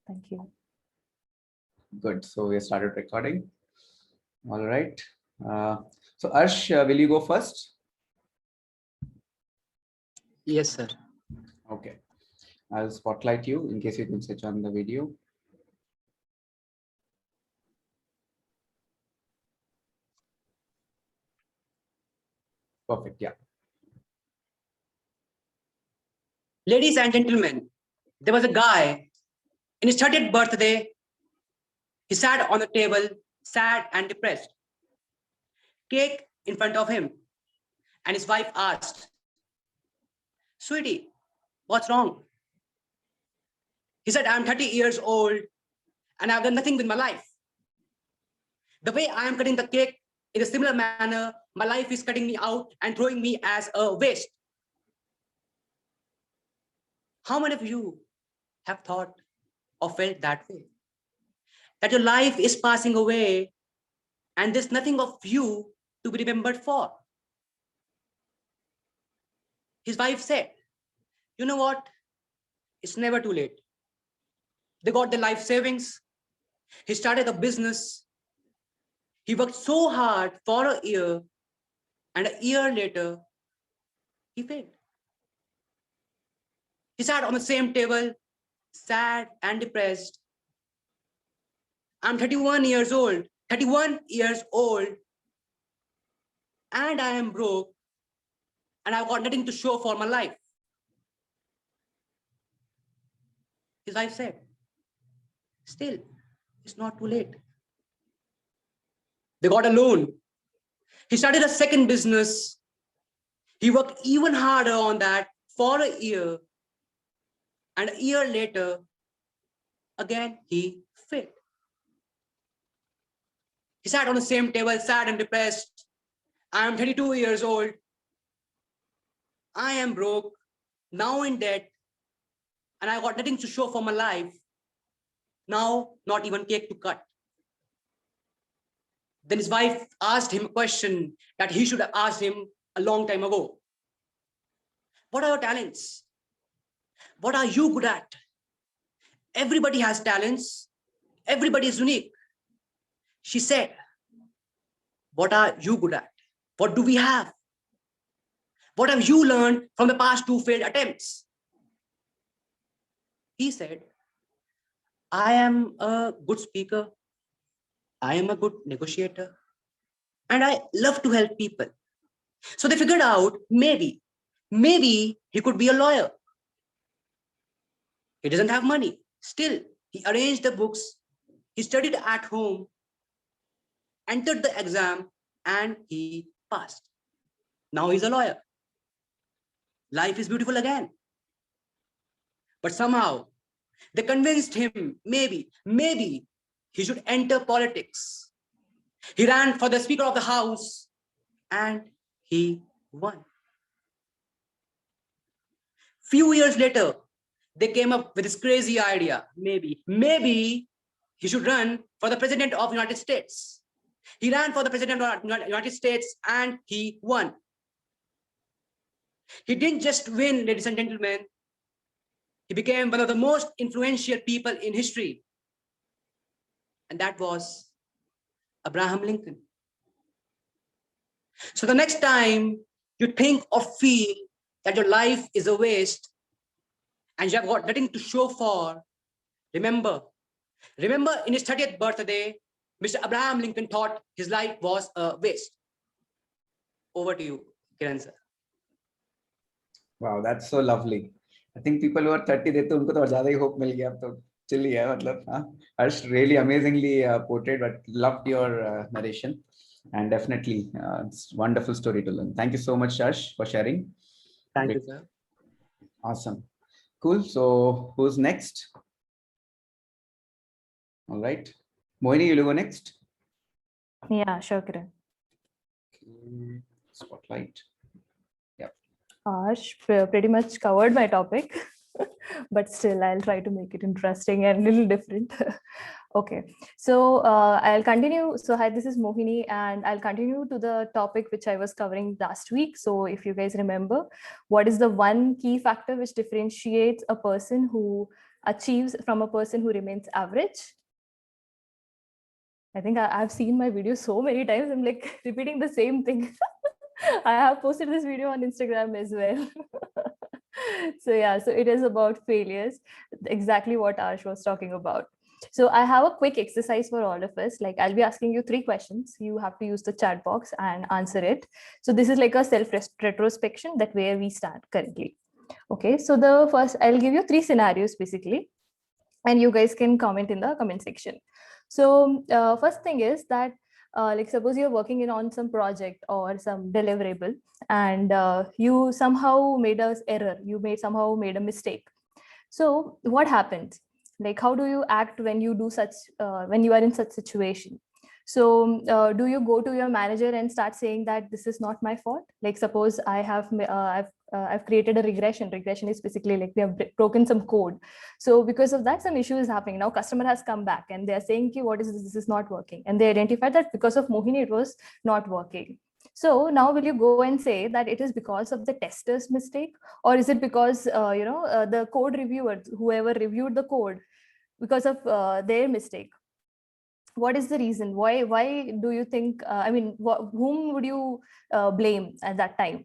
Thank you. Good. So we started recording. All right. So Arsh, will you go first? Yes, sir. Okay. I'll spotlight you in case you can switch on the video. Perfect. Yeah. Ladies and gentlemen, there was a guy in his 30th birthday. He sat on the table, sad and depressed. Cake in front of him. And his wife asked, "Sweetie, what's wrong?" He said, "I'm 30 years old and I've done nothing with my life. The way I am cutting the cake in a similar manner, my life is cutting me out and throwing me as a waste." How many of you have thought or felt that way? That your life is passing away and there's nothing of you to be remembered for. His wife said, "You know what? It's never too late." They got their life savings. He started a business. He worked so hard for a year, and a year later, he failed. He sat on the same table, sad and depressed. "I'm 31 years old, 31 years old, and I am broke, and I've got nothing to show for my life." His wife said, "Still, it's not too late." They got a loan. He started a second business. He worked even harder on that for a year. And a year later, again, he failed. He sat on the same table, sad and depressed. "I am 32 years old. I am broke, now in debt, and I got nothing to show for my life. Now, not even cake to cut." Then his wife asked him a question that he should have asked him a long time ago. "What are your talents? What are you good at? Everybody has talents. Everybody is unique." She said, "What are you good at? What do we have? What have you learned from the past 2 failed attempts?" He said, "I am a good speaker. I am a good negotiator. And I love to help people." So they figured out maybe he could be a lawyer. He doesn't have money. Still, he arranged the books. He studied at home, entered the exam, and he passed. Now he's a lawyer. Life is beautiful again. But somehow they convinced him maybe he should enter politics. He ran for the Speaker of the House and he won. Few years later, they came up with this crazy idea. Maybe he should run for the President of the United States. He ran for the President of the United States and he won. He didn't just win, ladies and gentlemen. He became one of the most influential people in history. And that was Abraham Lincoln. So the next time you think or feel that your life is a waste and you have got nothing to show for, remember in his 30th birthday, Mr. Abraham Lincoln thought his life was a waste. Over to you, Kiran sir. Wow, that's so lovely. I think people who are 30 देते उनको तो और ज़्यादा ही hope मिल गया अब तो चल ही है मतलब हाँ. Harsh really amazingly portrayed, but loved your narration, and definitely it's wonderful story to learn. Thank you so much, Harsh, for sharing. Thank you, sir. Awesome. Cool. So who's next? All right. Mohini, you'll go next. Yeah, sure, Kiran. Okay. Spotlight. Ash pretty much covered my topic, but still I'll try to make it interesting and a little different. Okay, so I'll continue. So hi, this is Mohini, and I'll continue to the topic which I was covering last week. So if you guys remember, what is the one key factor which differentiates a person who achieves from a person who remains average? I think I've seen my video so many times. I'm like repeating the same thing. I have posted this video on Instagram as well. So yeah, so it is about failures, exactly what Ash was talking about. So I have a quick exercise for all of us. Like I'll be asking you 3 questions. You have to use the chat box and answer it. So this is like a self retrospection that where we stand currently. Okay, so the first, I'll give you 3 scenarios basically, and you guys can comment in the comment section. So first thing is that like suppose you're working in on some project or some deliverable, and you somehow made a error, you somehow made a mistake. So what happens? Like how do you act when you do such when you are in such situation? So do you go to your manager and start saying that this is not my fault? Like suppose I've created a regression. Regression is basically like we have broken some code. So because of that, some issue is happening. Now customer has come back and they are saying, what is this? This is not working. And they identified that because of Mohini, it was not working. So now will you go and say that it is because of the tester's mistake, or is it because the code reviewer, whoever reviewed the code, because of their mistake? What is the reason? Why do you think? Whom would you blame at that time?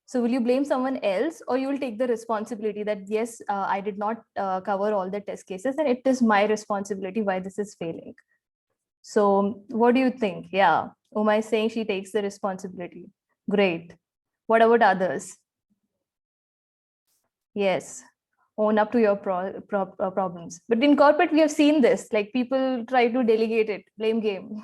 So will you blame someone else, or you will take the responsibility that yes, I did not cover all the test cases, and it is my responsibility why this is failing? So what do you think? Yeah, Uma is saying she takes the responsibility. Great. What about others? Yes, own up to your problems. But in corporate, we have seen this, like people try to delegate it, blame game.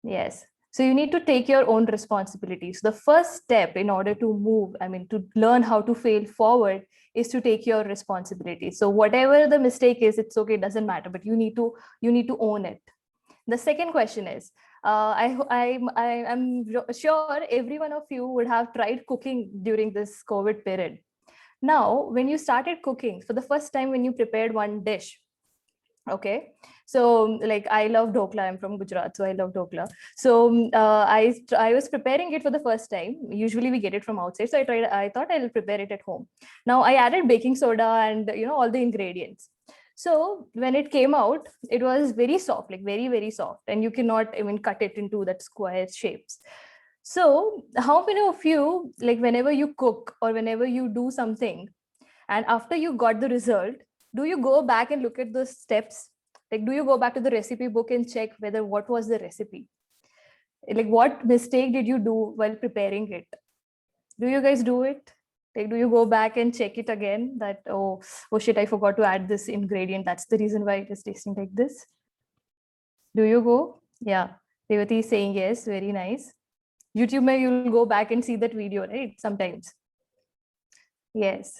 Yes. So you need to take your own responsibilities. The first step in order to move, to learn how to fail forward, is to take your responsibility. So whatever the mistake is, it's okay, it doesn't matter, but you need to own it. The second question is, I'm sure every one of you would have tried cooking during this COVID period. Now, when you started cooking for the first time, when you prepared one dish, okay, so like I love dhokla. I'm from Gujarat, so I love dhokla. So I was preparing it for the first time. Usually we get it from outside, so I thought I'll prepare it at home. Now I added baking soda and all the ingredients. So when it came out, it was very soft, like very, very soft, and you cannot even cut it into that square shapes. So how many of you, like whenever you cook or whenever you do something, and after you got the result, do you go back and look at the steps? Like, do you go back to the recipe book and check whether what was the recipe? Like, what mistake did you do while preparing it? Do you guys do it? Like, do you go back and check it again that, oh shit, I forgot to add this ingredient. That's the reason why it is tasting like this. Do you go? Yeah. Revati is saying yes. Very nice. YouTube, you'll go back and see that video, right? Sometimes. Yes.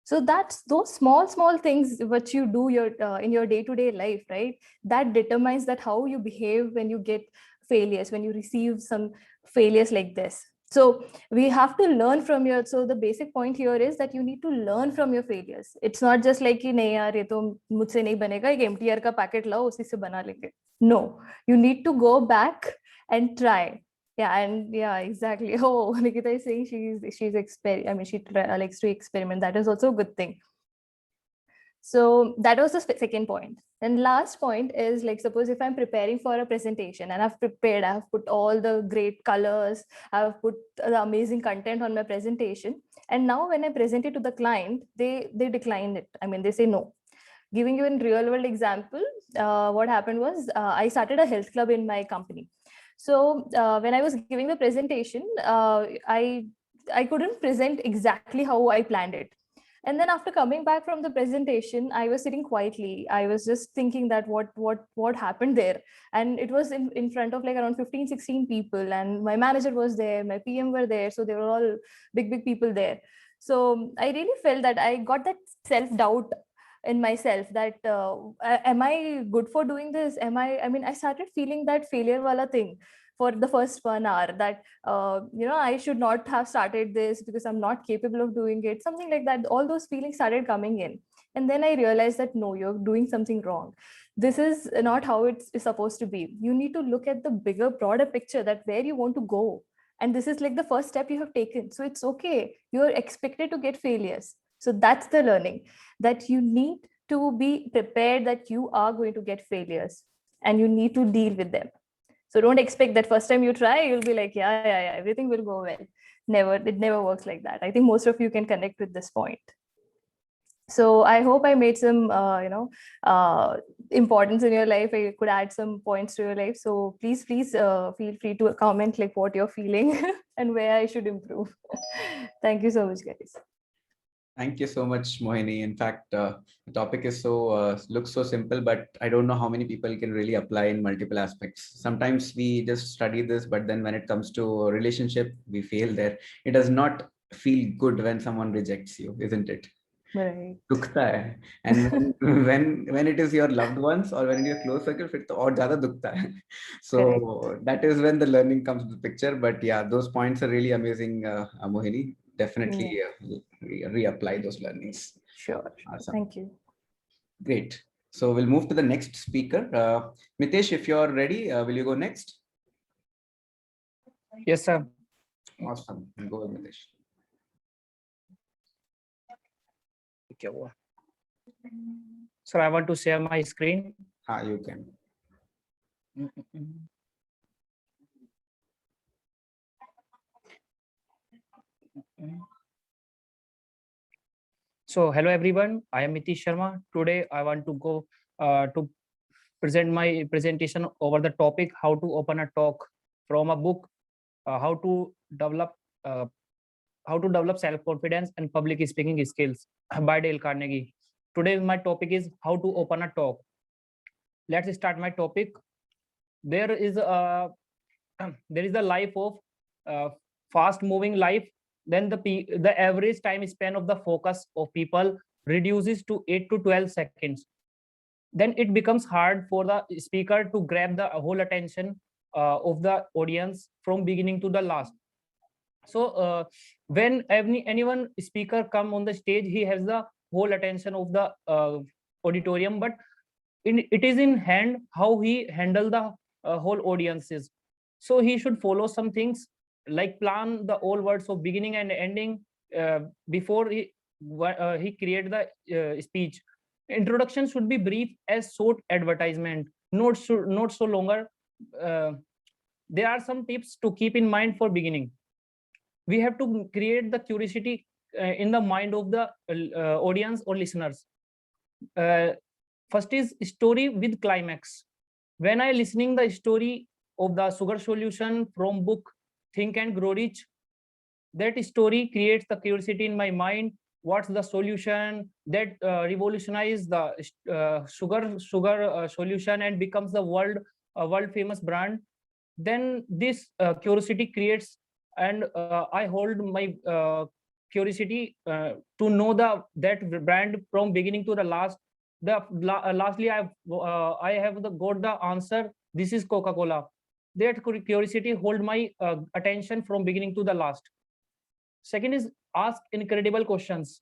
So that's those small things what you do in your day-to-day life, right? That determines that how you behave when you get failures, when you receive some failures like this. So we have to learn from so the basic point here is that you need to learn from your failures. It's not just like कि नहीं यार ये तो मुझसे नहीं बनेगा, एक MTR का पैकेट लाओ उसी से बना लेंगे. No, you need to go back and try. Yeah, and yeah, exactly. Oh, Nikita is saying she likes to experiment. That is also a good thing. So that was the second point. And last point is like, suppose if I'm preparing for a presentation and I've put all the great colors, I've put the amazing content on my presentation. And now when I present it to the client, they decline it. They say no. Giving you a real world example, what happened was I started a health club in my company. So when I was giving the presentation, I couldn't present exactly how I planned it. And then after coming back from the presentation, I was sitting quietly. I was just thinking that what happened there. And it was in front of like around 15, 16 people. And my manager was there, my PM were there. So they were all big people there. So I really felt that I got that self-doubt in myself that am I good for doing this? I started feeling that failure wala thing for the first 1 hour, that I should not have started this because I'm not capable of doing it, something like that. All those feelings started coming in, and then I realized that no, you're doing something wrong. This is not how it's supposed to be. You need to look at the bigger, broader picture, that where you want to go. And this is like the first step you have taken. So it's okay. You're expected to get failures. So that's the learning, that you need to be prepared that you are going to get failures and you need to deal with them. So don't expect that first time you try, you'll be like, yeah, everything will go well. Never, it never works like that. I think most of you can connect with this point. So I hope I made some, importance in your life. I could add some points to your life. So please feel free to comment like what you're feeling and where I should improve. Thank you so much, guys. Thank you so much, Mohini. In fact, the topic is looks so simple, but I don't know how many people can really apply in multiple aspects. Sometimes we just study this, but then when it comes to a relationship, we fail there. It does not feel good when someone rejects you, isn't it? Right. दुखता है. And when it is your loved ones or when it is your close circle, फिर तो और ज़्यादा दुखता है. So that is when the learning comes to the picture. But yeah, those points are really amazing, Mohini. Definitely reapply those learnings. Sure. Awesome. Thank you. Great. So we'll move to the next speaker. Mitesh, if you're ready, will you go next? Yes, sir. Awesome. Go with Mitesh. क्या हुआ? Sir, I want to share my screen. You can. So hello everyone, I am Nitish Sharma. Today I want to go to present my presentation over the topic how to open a talk from a book, how to develop self-confidence and public speaking skills by Dale Carnegie. Today my topic is how to open a talk. Let's start my topic. There is a life of fast moving life. Then the average time span of the focus of people reduces to 8 to 12 seconds. Then it becomes hard for the speaker to grab the whole attention of the audience from beginning to the last. So when anyone speaker come on the stage, he has the whole attention of the auditorium, but it is in hand how he handle the whole audiences. So he should follow some things like plan the all words of beginning and ending before he create the speech. Introduction should be brief as short advertisement, not so longer. There are some tips to keep in mind for beginning. We have to create the curiosity in the mind of the audience or listeners. First is story with climax. When I listening the story of the sugar solution from book Think and Grow Rich, that story creates the curiosity in my mind. What's the solution that revolutionize the sugar solution and becomes the world famous brand? Then this curiosity creates, and I hold my curiosity to know that brand from beginning to the last. Lastly, I have got the answer. This is Coca-Cola. That curiosity hold my attention from beginning to the last. Second is ask incredible questions.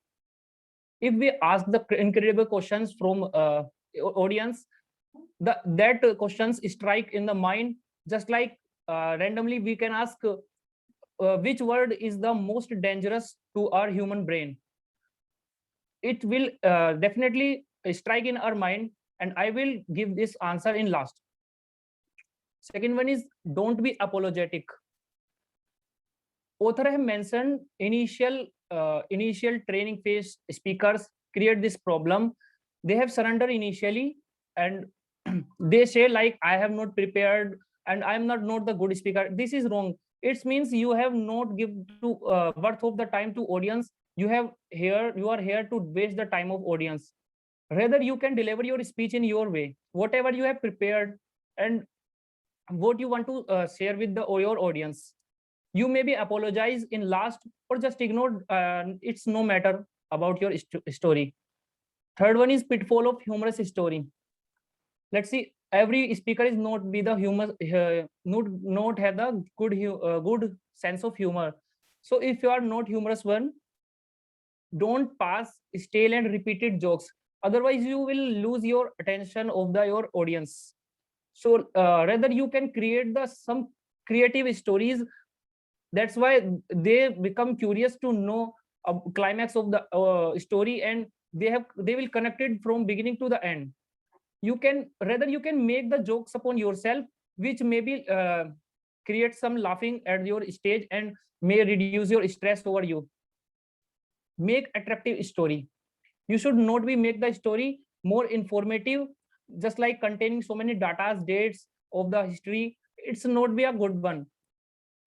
If we ask the incredible questions from audience, that questions strike in the mind. Just like randomly, we can ask which word is the most dangerous to our human brain. It will definitely strike in our mind, and I will give this answer in last. Second one is don't be apologetic. Author have mentioned initial training phase speakers create this problem. They have surrendered initially and they say like I have not prepared and I am not the good speaker. This is wrong. It means you have not given to worth of the time to audience. You are here to waste the time of audience. Rather, you can deliver your speech in your way, whatever you have prepared and what you want to share with your audience. You maybe apologize in last or just ignore. It's no matter about your story. Third one is pitfall of humorous story. Let's see. Every speaker is not be the humor, not have the good sense of humor. So if you are not humorous one, don't pass stale and repeated jokes. Otherwise, you will lose your attention of your audience. So rather, you can create some creative stories That's why they become curious to know a climax of the story, and they will connect it from beginning to the end. You can make the jokes upon yourself, which maybe create some laughing at your stage and may reduce your stress over you. Make attractive story. You should not be make the story more informative, just like containing so many data dates of the history. It's not be a good one.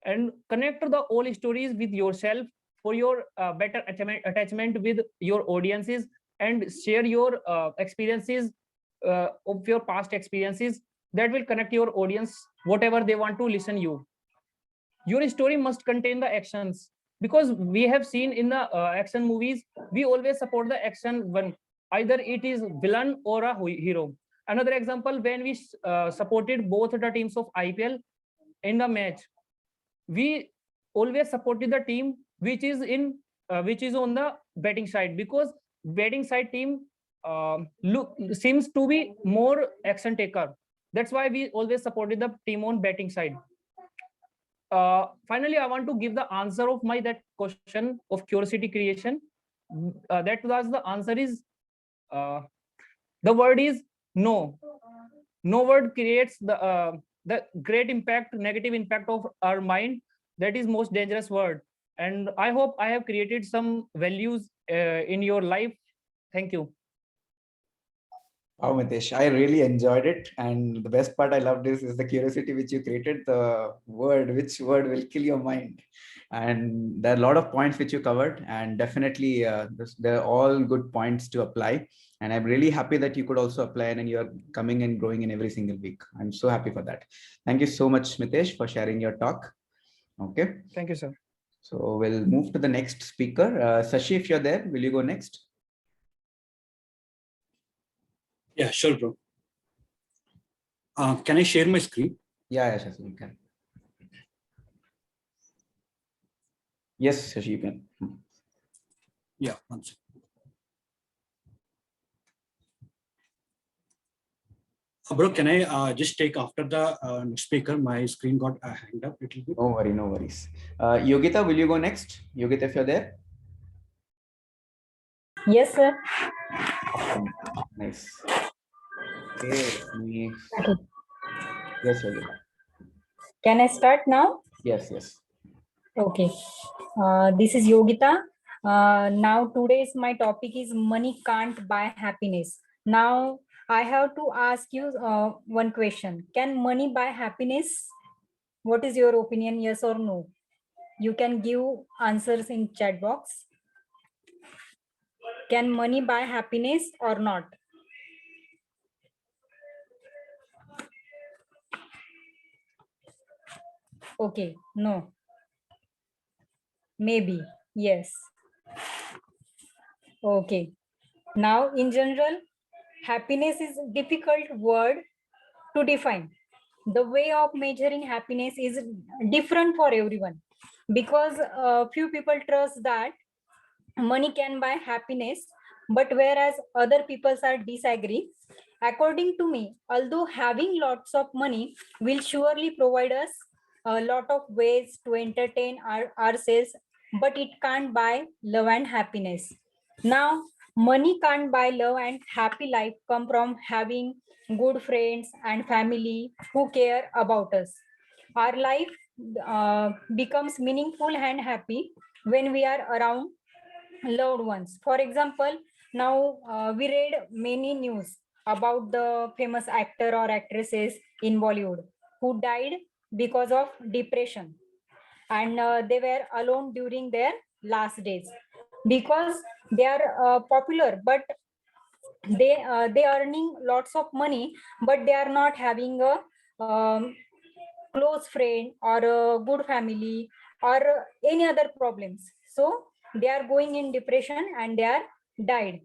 And connect the all stories with yourself for your better attachment with your audiences, and share your experiences of your past experiences that will connect your audience whatever they want to listen you. Your story must contain the actions, because we have seen in the action movies, we always support the action one, either it is villain or a hero. Another example, when we supported both the teams of IPL in the match, we always supported the team which is on the betting side, because betting side team look seems to be more action taker. That's why we always supported the team on betting side. Finally, I want to give the answer of my that question of curiosity creation. That was the answer is the word is no. No word creates the great impact, negative impact of our mind. That is most dangerous word. And I hope I have created some values in your life. Thank you. Wow, Mitesh, I really enjoyed it. And the best part I loved is the curiosity which you created, the word, which word will kill your mind. And there are a lot of points which you covered, and definitely they're all good points to apply. And I'm really happy that you could also apply, and you're coming and growing in every single week. I'm so happy for that. Thank you so much, Mitesh, for sharing your talk. Okay. Thank you, sir. So we'll move to the next speaker. Sashi, if you're there, will you go next? Yeah, sure, bro. Can I share my screen? Yeah, Shashi, you can. Yes, Shashi, you can. Yeah, one second. Bro, can I just take after the speaker? My screen got hanged up a little bit. No worry, no worries. Yogita, will you go next? Yogita, if you're there. Yes, sir. Awesome. Nice. Okay, next. Okay. Yes, Yogita. Can I start now? Yes, yes. Okay. This is Yogita. Now today's my topic is money can't buy happiness. Now I have to ask you one question. Can money buy happiness? What is your opinion? Yes or no? You can give answers in chat box. Can money buy happiness or not? Okay, no. Maybe, yes. Okay. Now, in general, happiness is a difficult word to define. The way of measuring happiness is different for everyone, because few people trust that money can buy happiness, but whereas other people are disagree. According to me, although having lots of money will surely provide us a lot of ways to entertain ourselves, but it can't buy love and happiness. Now, money can't buy love and happy life come from having good friends and family who care about us. Our life becomes meaningful and happy when we are around loved ones. For example, now we read many news about the famous actor or actresses in Bollywood who died because of depression, and they were alone during their last days because they are popular, but they earning lots of money, but they are not having a close friend or a good family or any other problems, so they are going in depression and they are died.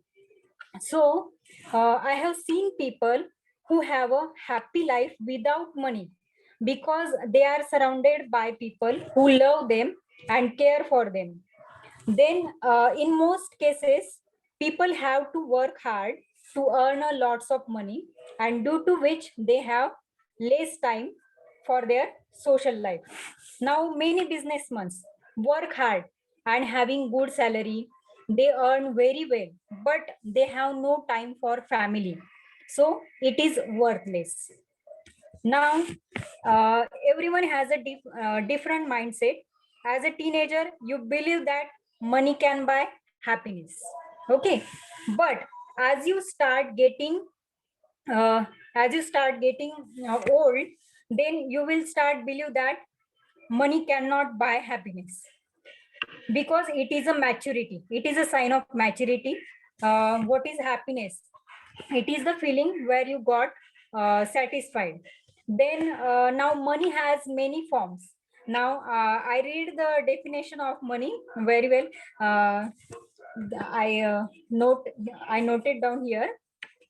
So I have seen people who have a happy life without money because they are surrounded by people who love them and care for them. Then in most cases, people have to work hard to earn a lots of money, and due to which they have less time for their social life. Now, many businessmen work hard and having good salary. They earn very well, but they have no time for family. So it is worthless. Now, everyone has a different mindset. As a teenager, you believe that money can buy happiness. Okay, but as you start getting uh, old, then you will start believe that money cannot buy happiness, because it is a maturity. It is a sign of maturity. What is happiness? It is the feeling where you got satisfied. Then now money has many forms. Now I read the definition of money very well. I note I noted down here.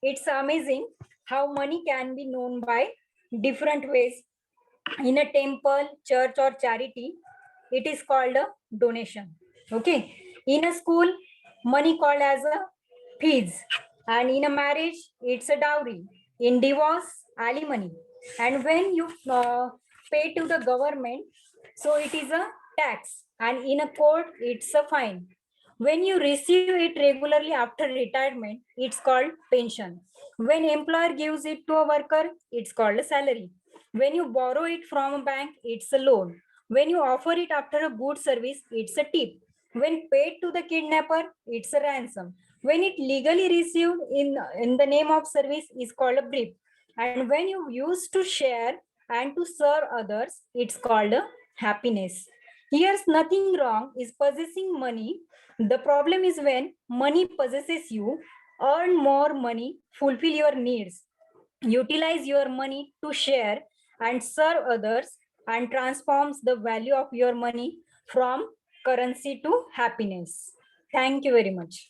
It's amazing how money can be known by different ways. In a temple, church, or charity, it is called a donation. Okay. In a school, money called as a fees. And in a marriage, it's a dowry. In divorce, alimony. And when you pay to the government, so it is a tax. And in a court, it's a fine. When you receive it regularly after retirement, it's called pension. When employer gives it to a worker, it's called a salary. When you borrow it from a bank, it's a loan. When you offer it after a good service, it's a tip. When paid to the kidnapper, it's a ransom. When it legally received in the name of service is called a bribe. And when you use to share and to serve others, it's called a happiness. Here's nothing wrong is possessing money. The problem is when money possesses you. Earn more money, fulfill your needs, utilize your money to share and serve others, and transforms the value of your money from currency to happiness. Thank you very much.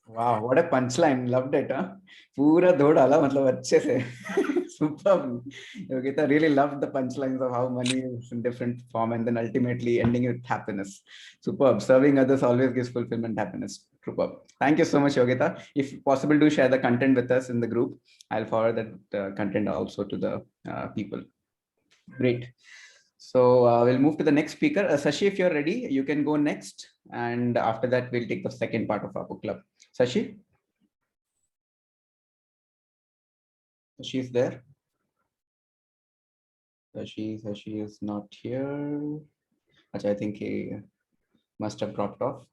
Wow, what a punchline. Loved it, huh? Pura do dala, matlab अच्छे से. Superb. Yogita really loved the punchlines of how money is in different form and then ultimately ending with happiness. Superb. Serving others always gives fulfillment, happiness. Superb. Thank you so much, Yogita. If possible, do share the content with us in the group. I'll forward that content also to the people. Great. So we'll move to the next speaker. Sashi, if you're ready, you can go next. And after that, we'll take the second part of our book club. Sashi? Sashi is there? Sashi is not here. I think he must have dropped off.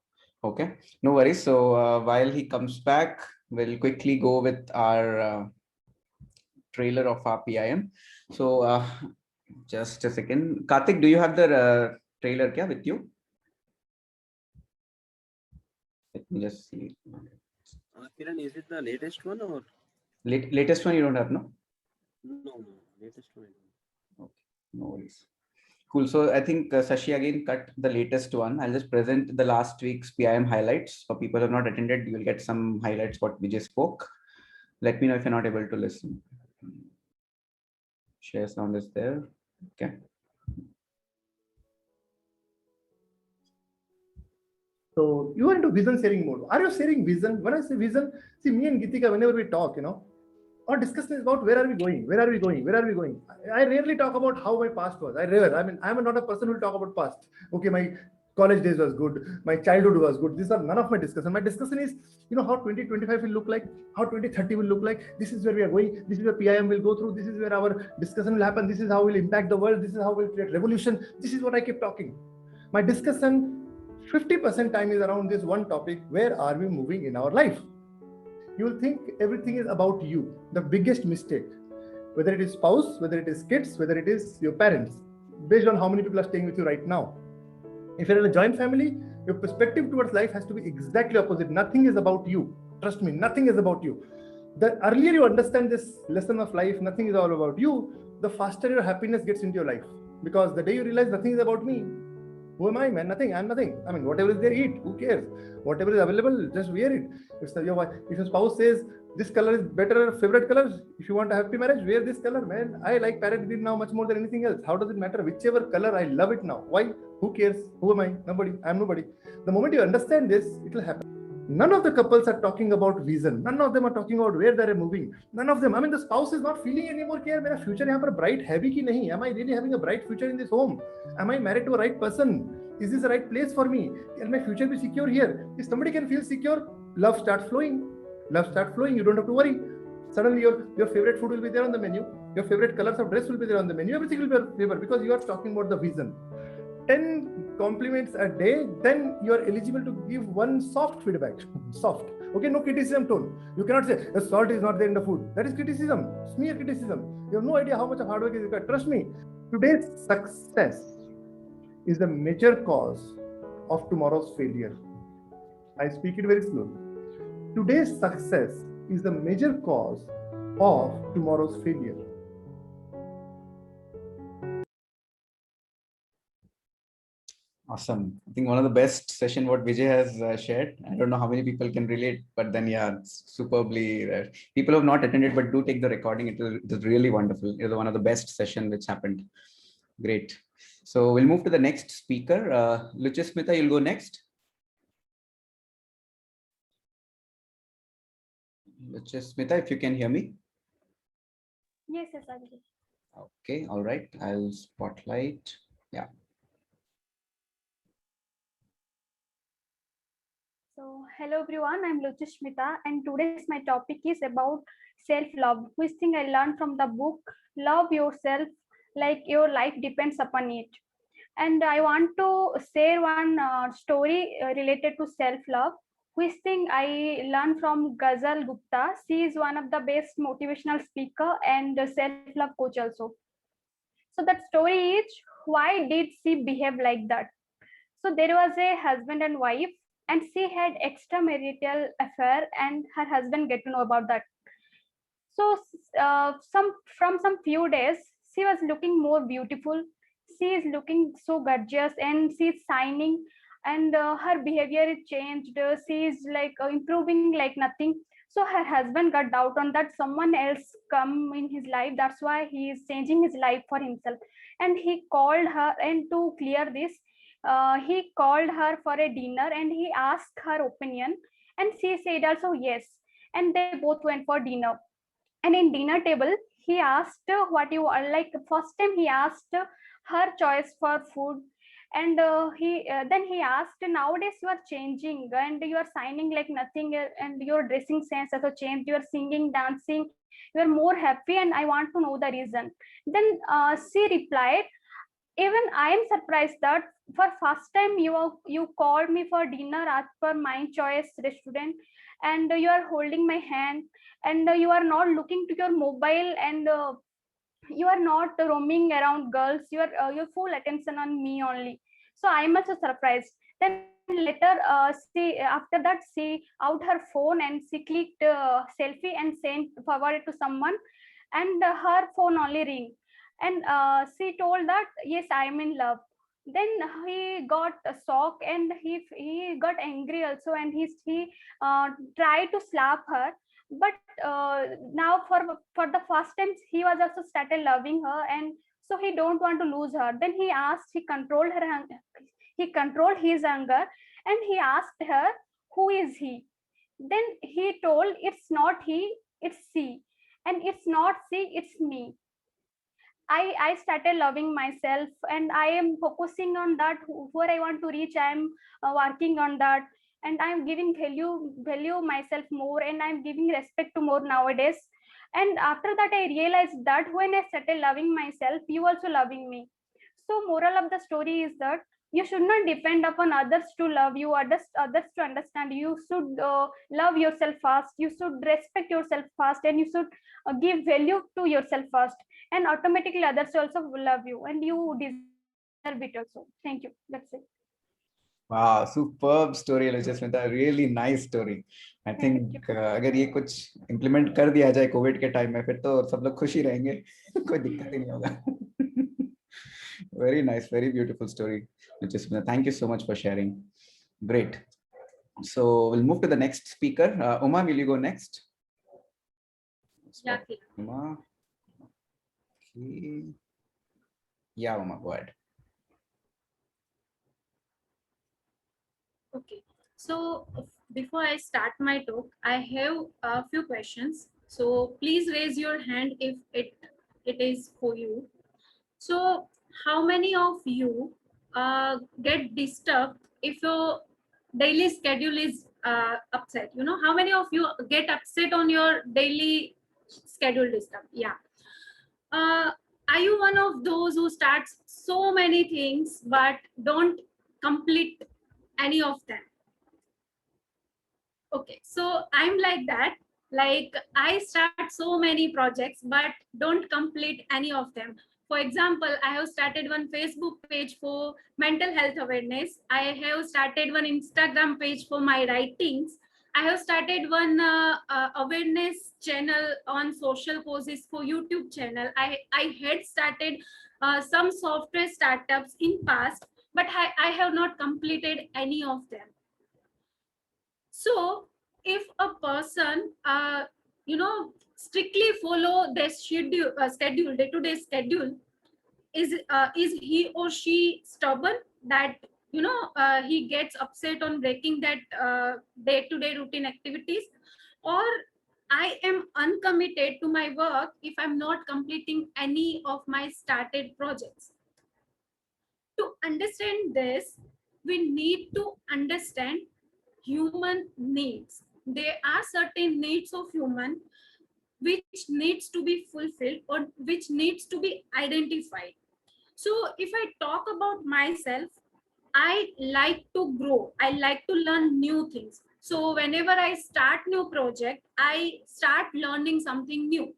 Okay, no worries. So while he comes back, we'll quickly go with our trailer of our PIM. So just a second. Karthik, do you have the trailer with you? Let me just see. Kiran, is it the latest one or? Latest one you don't have, no? No, latest one. Okay, no worries. Cool. So I think Sashi again cut the latest one. I'll just present the last week's PIM highlights. For people who have not attended, you will get some highlights what Vijay spoke. Let me know if you're not able to listen. Share sound is there. Okay. So you are into vision sharing mode. Are you sharing vision? When I say vision, see me and Gitika, whenever we talk, our discussion is about where are we going? Where are we going? Where are we going? I rarely talk about how my past was. I'm not a person who will talk about past. Okay, my college days was good. My childhood was good. These are none of my discussion. My discussion is, how 2025 will look like, how 2030 will look like. This is where we are going. This is where PIM will go through. This is where our discussion will happen. This is how we'll impact the world. This is how we'll create revolution. This is what I keep talking. My discussion 50% time is around this one topic. Where are we moving in our life? You will think everything is about you. The biggest mistake, whether it is spouse, whether it is kids, whether it is your parents, based on how many people are staying with you right now. If you're in a joint family, your perspective towards life has to be exactly opposite. Nothing is about you. Trust me, nothing is about you. The earlier you understand this lesson of life, nothing is all about you, the faster your happiness gets into your life. Because the day you realize nothing is about me, who am I, man? Nothing. I'm nothing. I mean, whatever is there, eat. Who cares? Whatever is available, just wear it. If your spouse says this color is better, favorite color, if you want a happy marriage, wear this color, man. I like parrot green now much more than anything else. How does it matter? Whichever color, I love it now. Why? Who cares? Who am I? Nobody. I'm nobody. The moment you understand this, it will happen. None of the couples are talking about vision. None of them are talking about where they are moving. None of them. I mean, the spouse is not feeling anymore कि यार मेरा future यहाँ पर bright है भी कि नहीं? Am I really having a bright future in this home? Am I married to a right person? Is this the right place for me? Can my future be secure here? If somebody can feel secure, love starts flowing. Love starts flowing. You don't have to worry. Suddenly your favorite food will be there on the menu. Your favorite colors of dress will be there on the menu. Everything will be your favor because you are talking about the vision. 10 compliments a day, then you are eligible to give one soft feedback. Soft. Okay, no criticism tone. You cannot say the salt is not there in the food. That is criticism, smear criticism. You have no idea how much of hard work is required. Trust me, today's success is the major cause of tomorrow's failure. I speak it very slowly. Today's success is the major cause of tomorrow's failure. Awesome. I think one of the best session what Vijay has shared. I don't know how many people can relate, but then yeah, it's superbly. People who have not attended but do take the recording. It is really wonderful. It was one of the best session which happened. Great. So we'll move to the next speaker. Luchasmita, you'll go next. Luchasmita, if you can hear me. Yes, yes, I will. Okay. All right. I'll spotlight. Yeah. So, hello everyone, I'm Luchasmita, and today's my topic is about self-love, which thing I learned from the book Love Yourself Like Your Life Depends Upon It. And I want to share one story related to self-love, which thing I learned from Ghazal Gupta. She is one of the best motivational speaker and self-love coach also. So that story is, why did she behave like that? So there was a husband and wife, and she had extramarital affair, and her husband get to know about that. So some few days, she was looking more beautiful. She is looking so gorgeous, and she is shining, and her behavior is changed. She is like improving like nothing. So her husband got doubt on that someone else come in his life. That's why he is changing his life for himself. And he called her, and to clear this, he called her for a dinner, and he asked her opinion, and she said also yes. And they both went for dinner. And in dinner table, he asked what you are like. First time he asked her choice for food, and then he asked, nowadays you are changing and you are signing like nothing, and your dressing sense also changed, you are singing, dancing, you are more happy, and I want to know the reason. Then she replied, even I am surprised that for first time you called me for dinner as per my choice restaurant, and you are holding my hand, and you are not looking to your mobile, and you are not roaming around girls, you are your full attention on me only. So I am also surprised. Then later she, after that, she out her phone and she clicked selfie and sent forwarded to someone, and her phone only ring, and she told that yes, I am in love. Then he got a shock, and he got angry also, and he tried to slap her. But now for the first time he was also started loving her, and so he don't want to lose her. Then he asked, he controlled his anger, and he asked her, who is he? Then he told, it's not he, it's she, and it's not she, it's me. I started loving myself, and I am focusing on that, where I want to reach. I am working on that, and I am giving value myself more, and I am giving respect to more nowadays. And after that, I realized that when I started loving myself, you also loving me. So moral of the story is that you should not depend upon others to love you, others to understand you. You should love yourself first, you should respect yourself first, and you should give value to yourself first, and automatically others also will love you, and you deserve it also. Thank you. That's it. Wow, superb story, Luchasmita. Really nice story. I think अगर ये कुछ implement कर दिया जाए Covid के time में, फिर तो सब लोग खुश ही रहेंगे, कोई दिक्कत ही नहीं होगा. Very nice, very beautiful story, Luchasmita. Thank you so much for sharing. Great. So we'll move to the next speaker. Uma, will you go next? Yeah. Uma. Okay. Yeah, Uma, go ahead. Okay. So before I start my talk, I have a few questions. So please raise your hand if it is for you. So how many of you get disturbed if your daily schedule is upset? You know, how many of you get upset on your daily schedule disturb? Yeah. Are you one of those who starts so many things but don't complete any of them? Okay, so I'm like that. Like I start so many projects but don't complete any of them. For example, I have started one Facebook page for mental health awareness. I have started one Instagram page for my writings. I have started one awareness channel on social causes for YouTube channel. I had started some software startups in past, but I have not completed any of them. So if a person, strictly follow their schedule, day-to-day schedule, is he or she stubborn that, he gets upset on breaking that day-to-day routine activities? Or I am uncommitted to my work if I'm not completing any of my started projects? To understand this, we need to understand human needs. There are certain needs of human which needs to be fulfilled or which needs to be identified. So if I talk about myself, I like to grow. I like to learn new things. So whenever I start new project, I start learning something new.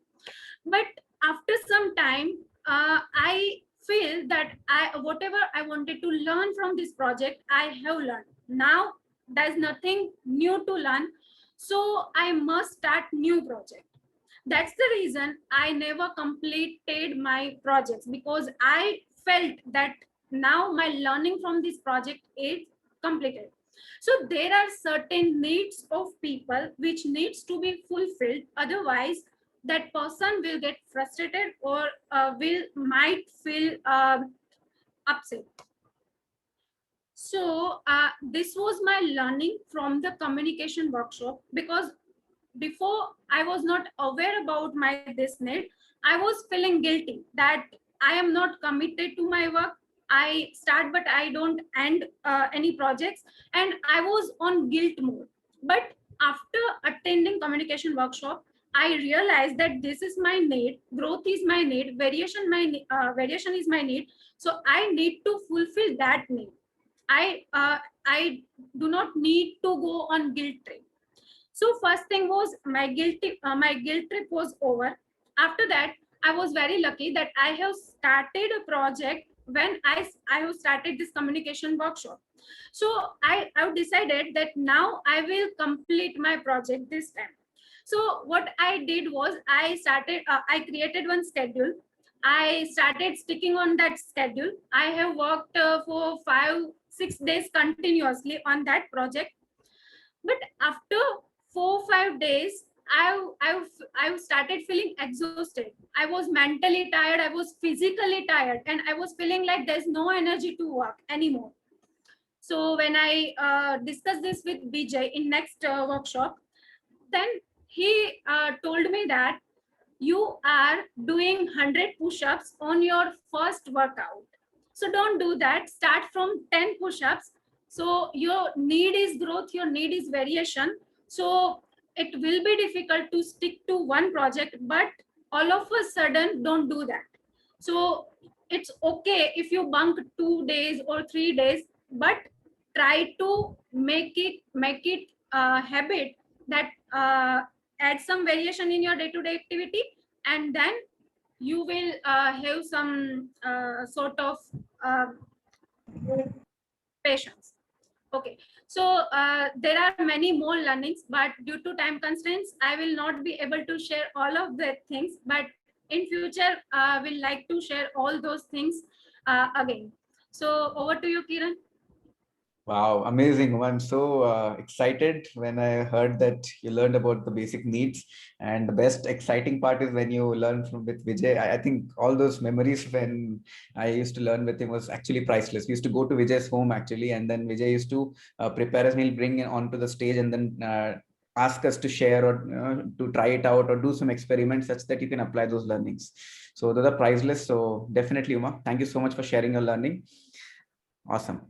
But after some time, I feel that whatever I wanted to learn from this project, I have learned. Now there's nothing new to learn, so I must start new project. That's the reason I never completed my projects, because I felt that now my learning from this project is completed. So there are certain needs of people which needs to be fulfilled, otherwise that person will get frustrated or might feel upset. So this was my learning from the communication workshop, because before I was not aware about my this need. I was feeling guilty that I am not committed to my work. I start but I don't end any projects, and I was on guilt mode. But after attending communication workshop, I realized that this is my need, growth is my need, variation is my need. So I need to fulfill that need. I do not need to go on guilt trip. So first thing was my guilt trip was over. After that, I was very lucky that I have started a project when I have started this communication workshop. So I have decided that now I will complete my project this time. So what I did was I created one schedule. I started sticking on that schedule. I have worked for 5-6 days continuously on that project. But after 4-5 days, I've started feeling exhausted. I was mentally tired, I was physically tired, and I was feeling like there's no energy to work anymore. So when I discussed this with BJ in next workshop, then he told me that you are doing 100 push-ups on your first workout. So don't do that. Start from 10 push-ups. So your need is growth, your need is variation. So it will be difficult to stick to one project, but all of a sudden don't do that. So it's okay if you bunk 2 days or 3 days, but try to make it a habit that add some variation in your day-to-day activity, and then you will have some sort of patience. Okay, so there are many more learnings, but due to time constraints, I will not be able to share all of the things, but in future, we'll like to share all those things again. So over to you, Kiran. Wow, amazing. I'm so excited when I heard that you learned about the basic needs. And the best exciting part is when you learn from with Vijay. I think all those memories when I used to learn with him was actually priceless. We used to go to Vijay's home actually, and then Vijay used to prepare us. He'll bring it onto the stage and then ask us to share or to try it out or do some experiments such that you can apply those learnings. So those are priceless. So definitely, Uma, thank you so much for sharing your learning. Awesome.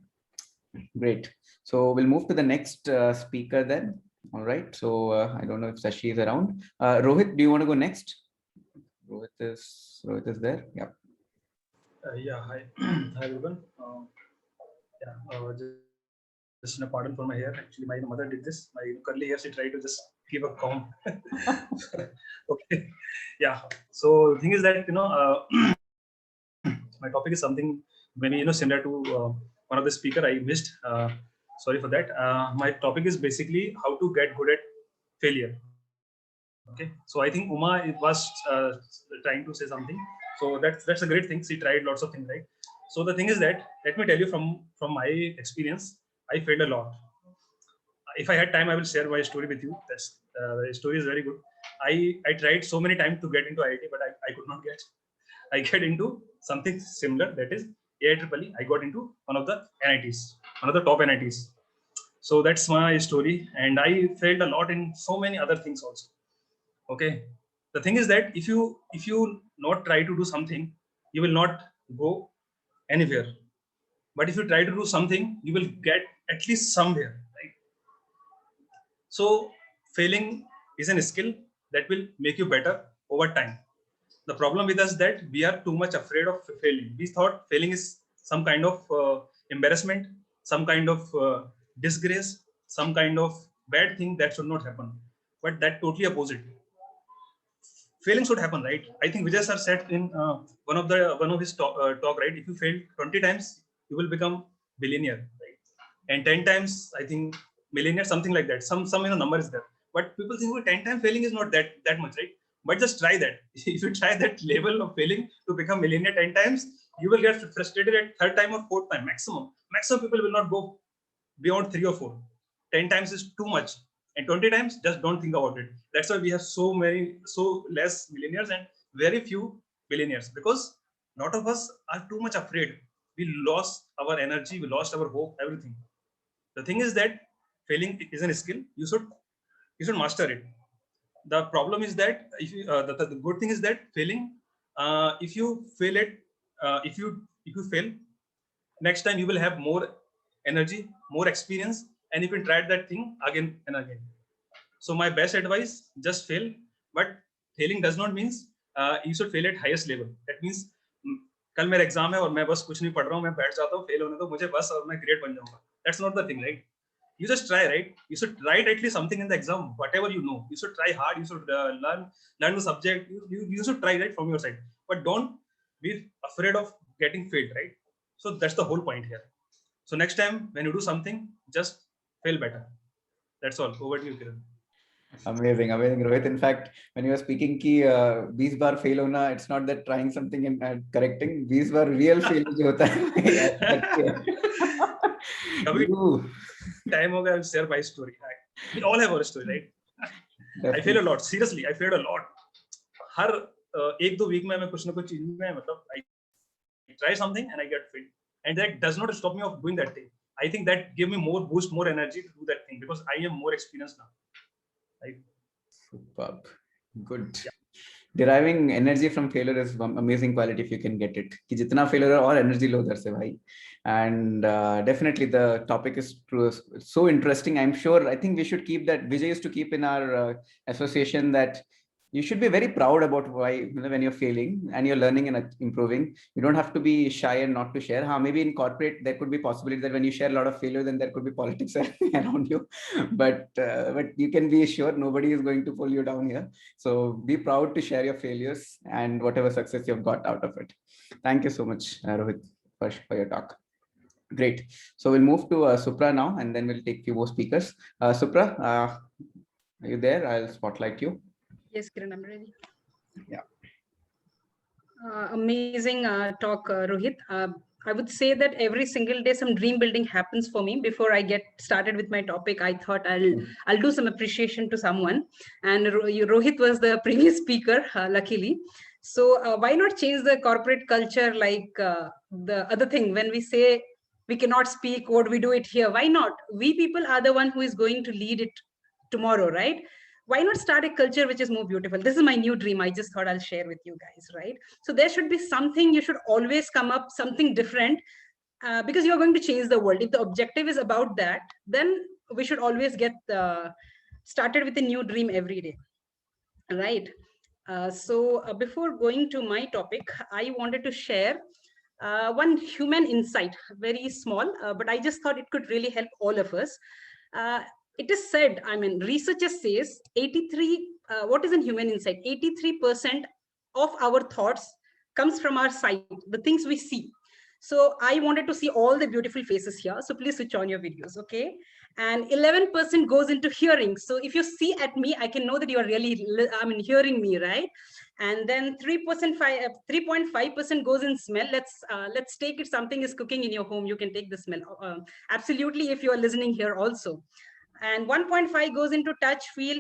Great. So we'll move to the next speaker then. All right. So I don't know if Sashi is around. Rohit, do you want to go next? Rohit is there. Yeah. Yeah. Hi. Hi everyone. Just a pardon for my hair. Actually, my mother did this. My curly hair, she tried to just keep a comb. Okay. Yeah. So the thing is that my topic is something maybe similar to one of the speaker I missed. Sorry for that. My topic is basically how to get good at failure. Okay, so I think Uma was trying to say something. So that's a great thing. She tried lots of things, right? So the thing is that, let me tell you from my experience, I failed a lot. If I had time, I will share my story with you. That's the story is very good. I tried so many times to get into IIT, but I could not get. I get into something similar, that is IIEEE. I got into one of the NITs, one of the top NITs. So that's my story, and I failed a lot in so many other things also. Okay, the thing is that if you not try to do something, you will not go anywhere. But if you try to do something, you will get at least somewhere, right? So failing is a skill that will make you better over time. The problem with us that we are too much afraid of failing. We thought failing is some kind of embarrassment, some kind of disgrace, some kind of bad thing that should not happen. But that totally opposite. Failing should happen, right? I think Vijay sir said in one of his talk, right? If you fail 20 times, you will become billionaire, right? And 10 times, I think millionaire, something like that. Some number is there. But people think, well, 10 times failing is not that much, right? But just try that. If you try that level of failing to become millionaire 10 times, you will get frustrated at third time or fourth time maximum. Maximum people will not go beyond 3 or 4. 10 times is too much. And 20 times, just don't think about it. That's why we have so less millionaires and very few billionaires, because a lot of us are too much afraid. We lost our energy, we lost our hope, everything. The thing is that failing isn't a skill. You should master it. The problem is that if you, the good thing is that failing, if you fail it, if you fail, next time you will have more energy, more experience, and you can try that thing again and again. So my best advice, just fail. But failing does not mean you should fail at highest level. That means कल मेरा exam है और मैं बस कुछ नहीं पढ़ रहा हूँ, मैं बैठ जाता हूँ, फेल होने दो मुझे बस और मैं ग्रेड बन जाऊंगा. That's not the thing, right? You just try, right? You should write at least something in the exam, whatever you know. You should try hard. You should learn the subject. You should try, right, from your side. But don't be afraid of getting failed, right? So that's the whole point here. So next time when you do something, just fail better. That's all. Over to you, Kiran. Amazing, Rohit. In fact, when you were speaking ki 20 bar fail होना, it's not that trying something and correcting. 20 bar real fail जो होता है. Time होगा, I'll share my story. We all have our story, right? Definitely. I failed a lot. Seriously, I failed a lot. हर एक दो week में मैं कुछ ना कुछ चीज में मतलब I try something and I get failed, and that does not stop me of doing that thing. I think that gave me more boost, more energy to do that thing because I am more experienced now. Right? Superb. Good. Yeah. Deriving energy from failure is one amazing quality if you can get it. कि जितना failure है और energy लो उधर से भाई. And definitely the topic is so interesting. I'm sure, I think we should keep that. Vijay used to keep in our association that you should be very proud about why when you're failing and you're learning and improving. You don't have to be shy and not to share. Maybe in corporate there could be possibility that when you share a lot of failure, then there could be politics around you. But you can be sure nobody is going to pull you down here. So be proud to share your failures and whatever success you've got out of it. Thank you so much, Rohit, for your talk. Great. So we'll move to Supra now, and then we'll take few more speakers. Supra, are you there? I'll spotlight you. Yes, Kiran, I'm ready. Yeah. Amazing talk, Rohit. I would say that every single day some dream building happens for me. Before I get started with my topic, I thought I'll do some appreciation to someone. And Rohit was the previous speaker, luckily. So why not change the corporate culture like the other thing? When we say we cannot speak, what we do it here, why not? We people are the one who is going to lead it tomorrow, right? Why not start a culture which is more beautiful? This is my new dream. I just thought I'll share with you guys, right? So there should be something, you should always come up something different, because you're going to change the world. If the objective is about that, then we should always get started with a new dream every day, right? So before going to my topic, I wanted to share one human insight, very small, but I just thought it could really help all of us. It is said, I mean, researchers says 83, what is a human insight? 83% of our thoughts comes from our sight, the things we see. So I wanted to see all the beautiful faces here. So please switch on your videos, okay? And 11% goes into hearing. So if you see at me, I can know that you are really, hearing me, right? And then 3.5% goes in smell. Let's take it, something is cooking in your home, you can take the smell. Absolutely, if you are listening here also. And 1.5 goes into touch, feel.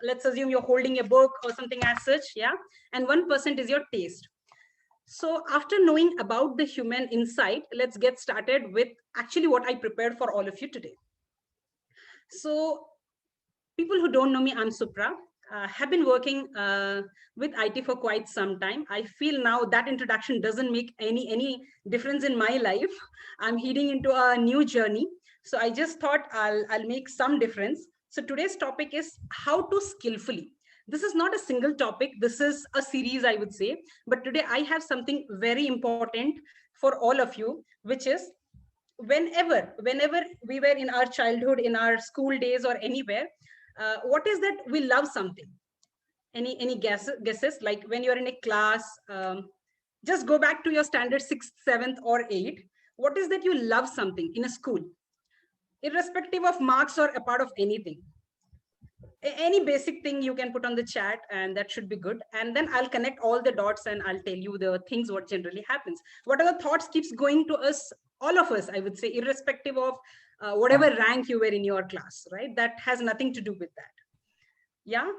Let's assume you're holding a book or something as such, yeah? And 1% is your taste. So after knowing about the human insight, let's get started with actually what I prepared for all of you today. So people who don't know me, I'm Supra. Have been working with IT for quite some time. I feel now that introduction doesn't make any difference in my life. I'm heading into a new journey. So I just thought I'll make some difference. So today's topic is how to skillfully. This is not a single topic. This is a series, I would say. But today I have something very important for all of you, which is whenever we were in our childhood, in our school days or anywhere, what is that we love something? Any guesses? Like when you're in a class, just go back to your standard 6th, 7th or 8th. What is that you love something in a school? Irrespective of marks or a part of anything. Any basic thing you can put on the chat, and that should be good. And then I'll connect all the dots and I'll tell you the things what generally happens. What are the thoughts keeps going to us, all of us, I would say, irrespective of whatever rank you were in your class, right? That has nothing to do with that. Yeah.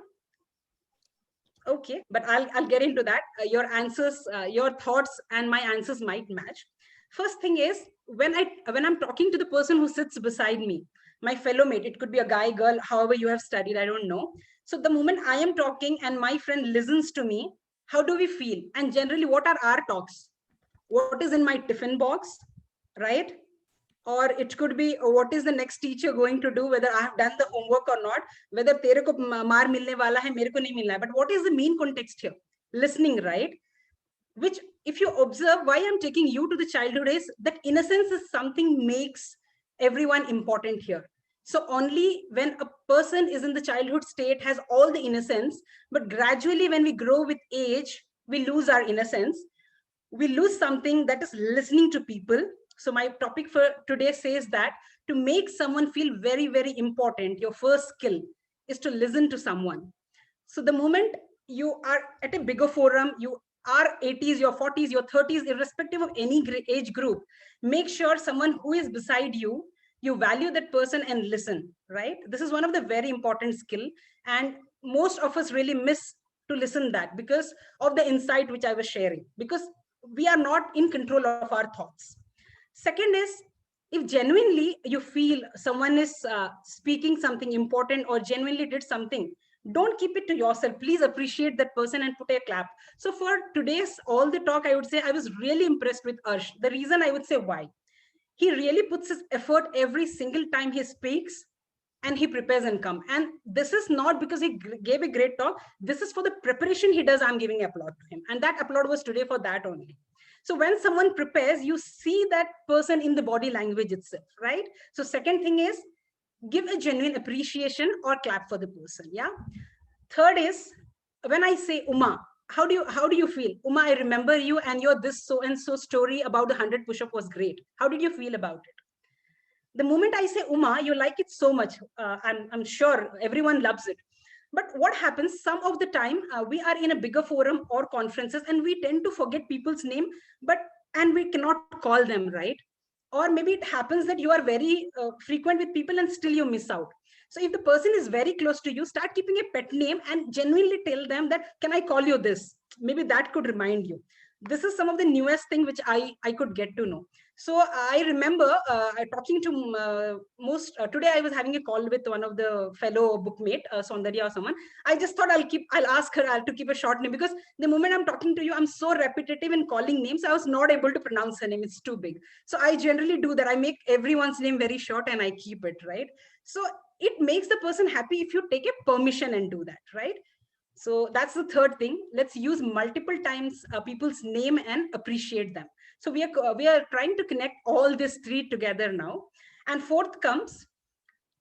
Okay, but I'll get into that. Your answers, your thoughts and my answers might match. First thing is, when I'm talking to the person who sits beside me, my fellow mate, it could be a guy, girl, however you have studied, I don't know. So the moment I am talking and my friend listens to me, how do we feel? And generally, what are our talks? What is in my tiffin box, right? Or it could be, what is the next teacher going to do, whether I have done the homework or not, whether tere ko maar milne wala hai, mere ko nahi milna hai. But what is the main context here? Listening, right? Which, if you observe, why I'm taking you to the childhood is that innocence is something makes everyone important here. So only when a person is in the childhood state has all the innocence, but gradually when we grow with age, we lose our innocence. We lose something, that is listening to people. So my topic for today says that to make someone feel very, very important, your first skill is to listen to someone. So the moment you are at a bigger forum, you are 80s, your 40s, your 30s, irrespective of any age group, make sure someone who is beside you, you value that person and listen, right? This is one of the very important skill. And most of us really miss to listen that because of the insight which I was sharing, because we are not in control of our thoughts. Second is, if genuinely you feel someone is speaking something important or genuinely did something, don't keep it to yourself. Please appreciate that person and put a clap. So for today's all the talk, I would say I was really impressed with Arsh. The reason I would say why. He really puts his effort every single time he speaks and he prepares and come. And this is not because he gave a great talk. This is for the preparation he does. I'm giving applaud to him. And that applaud was today for that only. So when someone prepares, you see that person in the body language itself, right? So second thing is, give a genuine appreciation or clap for the person. Yeah. Third is, when I say Uma, how do you feel? Uma, I remember you and your this so and so story about the 100 push-up was great. How did you feel about it? The moment I say Uma, you like it so much. I'm sure everyone loves it. But what happens some of the time, we are in a bigger forum or conferences and we tend to forget people's name, but and we cannot call them, right? Or maybe it happens that you are very frequent with people and still you miss out. So if the person is very close to you, start keeping a pet name and genuinely tell them that, can I call you this? Maybe that could remind you. This is some of the newest thing which I could get to know. So I remember talking to today I was having a call with one of the fellow bookmate, Saundarya or someone. I just thought I'll ask her to keep a short name, because the moment I'm talking to you, I'm so repetitive in calling names. I was not able to pronounce her name. It's too big. So I generally do that. I make everyone's name very short and I keep it, right? So it makes the person happy if you take a permission and do that, right? So that's the third thing. Let's use multiple times people's name and appreciate them. So we are trying to connect all these three together now. And fourth comes,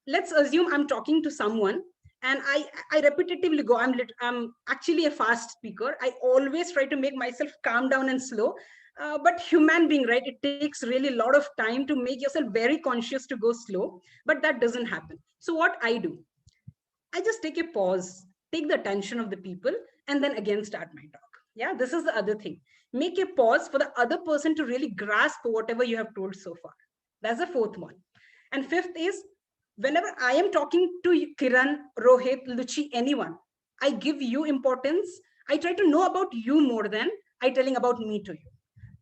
let's assume I'm talking to someone and I repetitively go, I'm actually a fast speaker. I always try to make myself calm down and slow. But human being, right? It takes really a lot of time to make yourself very conscious to go slow, but that doesn't happen. So what I do, I just take a pause, take the attention of the people, and then again start my talk. Yeah, this is the other thing. Make a pause for the other person to really grasp whatever you have told so far. That's the fourth one. And fifth is, whenever I am talking to Kiran, Rohit, Luchi, anyone, I give you importance. I try to know about you more than I telling about me to you.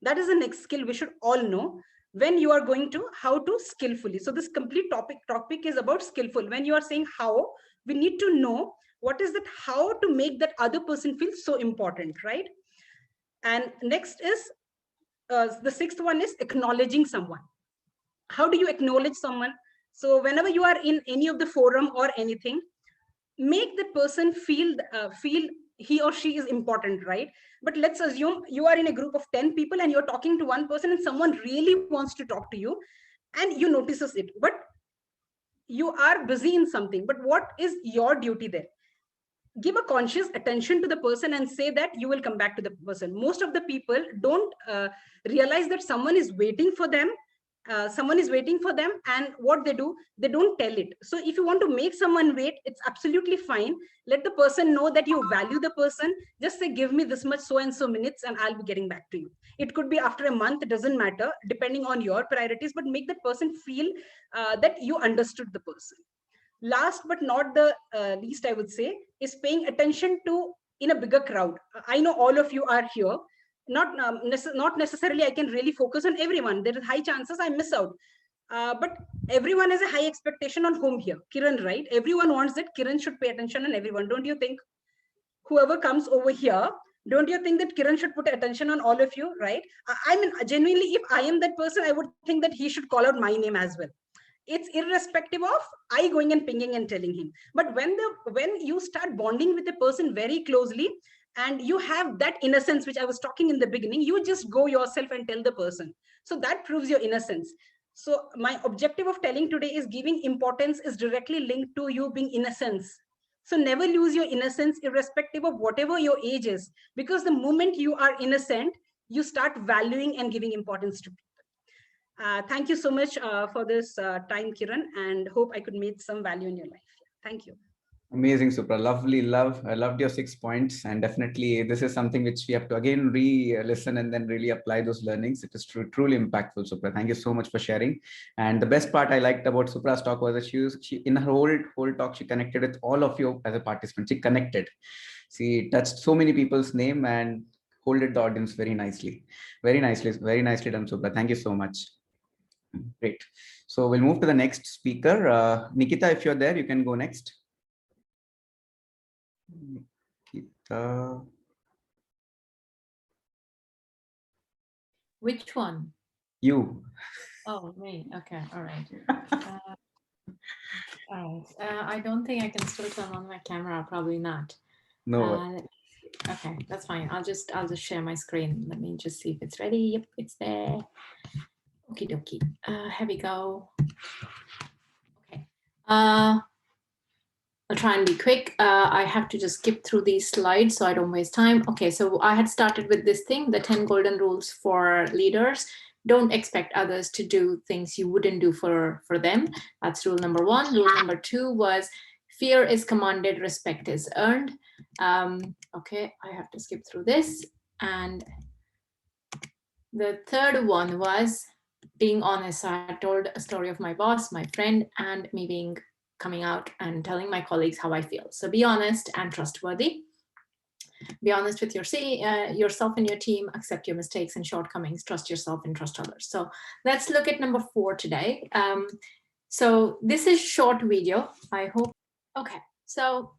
That is the next skill we should all know when you are going to how to skillfully. So this complete topic is about skillful. When you are saying how, we need to know what is that, how to make that other person feel so important, right? And next is the sixth one is acknowledging someone. How do you acknowledge someone? So whenever you are in any of the forum or anything, make the person feel he or she is important, right? But let's assume you are in a group of 10 people and you're talking to one person and someone really wants to talk to you and you notices it, but you are busy in something. But what is your duty there? Give a conscious attention to the person and say that you will come back to the person. Most of the people don't realize that someone is waiting for them. And what they do, they don't tell it. So if you want to make someone wait, it's absolutely fine. Let the person know that you value the person. Just say, give me this much so and so minutes and I'll be getting back to you. It could be after a month, it doesn't matter, depending on your priorities, but make that person feel that you understood the person. Last but not the least, I would say, is paying attention to in a bigger crowd. I know all of you are here. Not necessarily I can really focus on everyone. There is high chances I miss out. But everyone has a high expectation on whom here. Kiran, right? Everyone wants that Kiran should pay attention on everyone. Don't you think? Whoever comes over here, don't you think that Kiran should put attention on all of you, right? I mean, genuinely, if I am that person, I would think that he should call out my name as well. It's irrespective of I going and pinging and telling him. But when you start bonding with a person very closely and you have that innocence, which I was talking in the beginning, you just go yourself and tell the person. So that proves your innocence. So my objective of telling today is giving importance is directly linked to you being innocent. So never lose your innocence irrespective of whatever your age is, because the moment you are innocent, you start valuing and giving importance to people. Thank you so much for this time, Kiran, and hope I could make some value in your life. Thank you. Amazing, Supra. Lovely, I loved your 6 points, and definitely this is something which we have to again re-listen and then really apply those learnings. It is truly impactful, Supra. Thank you so much for sharing. And the best part I liked about Supra's talk was that she in her whole talk, she connected with all of you as a participant. She connected. She touched so many people's name and holded the audience very nicely. Very nicely done, Supra. Thank you so much. Great. So we'll move to the next speaker. Nikita, if you're there, you can go next. Nikita. Which one? You. Oh, me. Okay. All right. All right. I don't think I can still turn on my camera. Probably not. No. Okay, that's fine. I'll just share my screen. Let me just see if it's ready. Yep, it's there. Okie dokie. Here we go. Okay. I'll try and be quick. I have to just skip through these slides so I don't waste time. Okay, so I had started with this thing, the 10 golden rules for leaders. Don't expect others to do things you wouldn't do for them. That's rule number 1. Rule number 2 was fear is commanded, respect is earned. Okay, I have to skip through this. And The third one was being honest. So I told a story of my boss, my friend, and me coming out and telling my colleagues how I feel. So be honest and trustworthy. Be honest with yourself and your team, accept your mistakes and shortcomings, trust yourself and trust others. So let's look at number 4 today. So this is short video, I hope. Okay, so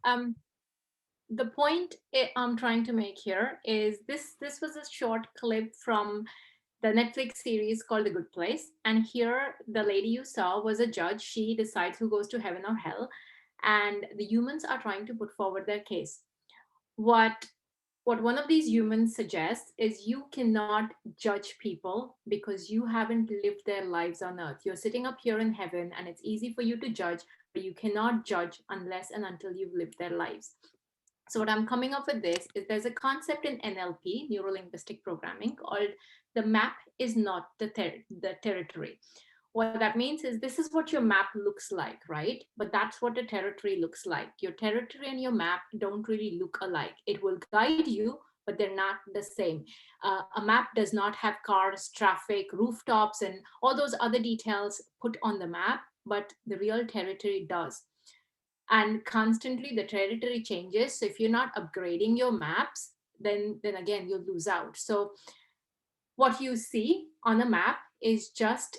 the point I'm trying to make here is this was a short clip from the Netflix series called The Good Place. And here the lady you saw was a judge. She decides who goes to heaven or hell. And the humans are trying to put forward their case. What one of these humans suggests is you cannot judge people because you haven't lived their lives on earth. You're sitting up here in heaven and it's easy for you to judge, but you cannot judge unless and until you've lived their lives. So what I'm coming up with this is there's a concept in NLP, neuro-linguistic programming, called the map is not the territory. What that means is this is what your map looks like, right? But that's what a territory looks like. Your territory and your map don't really look alike. It will guide you, but they're not the same. A map does not have cars, traffic, rooftops, and all those other details put on the map, but the real territory does. And constantly the territory changes. So if you're not upgrading your maps, then again, you'll lose out. So what you see on a map is just,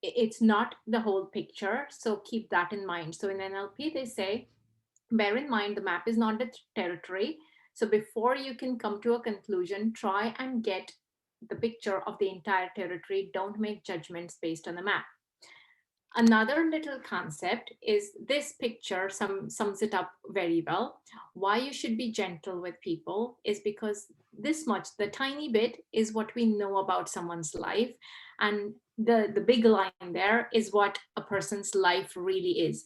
it's not the whole picture. So keep that in mind. So in NLP, they say, bear in mind, the map is not the territory. So before you can come to a conclusion, try and get the picture of the entire territory. Don't make judgments based on the map. Another little concept is this picture sums it up very well. Why you should be gentle with people is because this much, the tiny bit, is what we know about someone's life. And the big line there is what a person's life really is.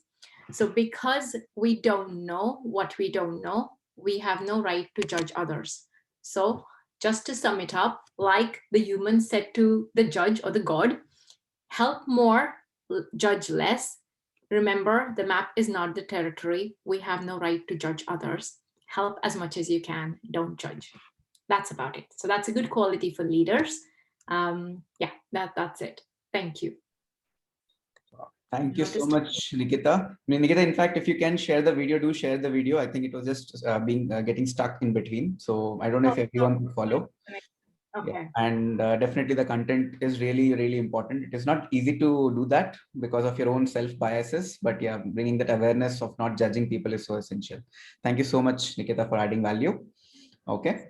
So because we don't know what we don't know, we have no right to judge others. So just to sum it up, like the human said to the judge or the God, help more, judge less. Remember, the map is not the territory. We have no right to judge others. Help as much as you can. Don't judge. That's about it. So that's a good quality for leaders. Yeah, that's it. Thank you. Thank you so much, Nikita. Nikita, in fact, if you can share the video, do share the video. I think it was just getting stuck in between. So I don't know if everyone could follow. Okay. Yeah. And definitely the content is really, really important. It is not easy to do that because of your own self biases, but yeah, bringing that awareness of not judging people is so essential. Thank you so much, Nikita, for adding value. Okay.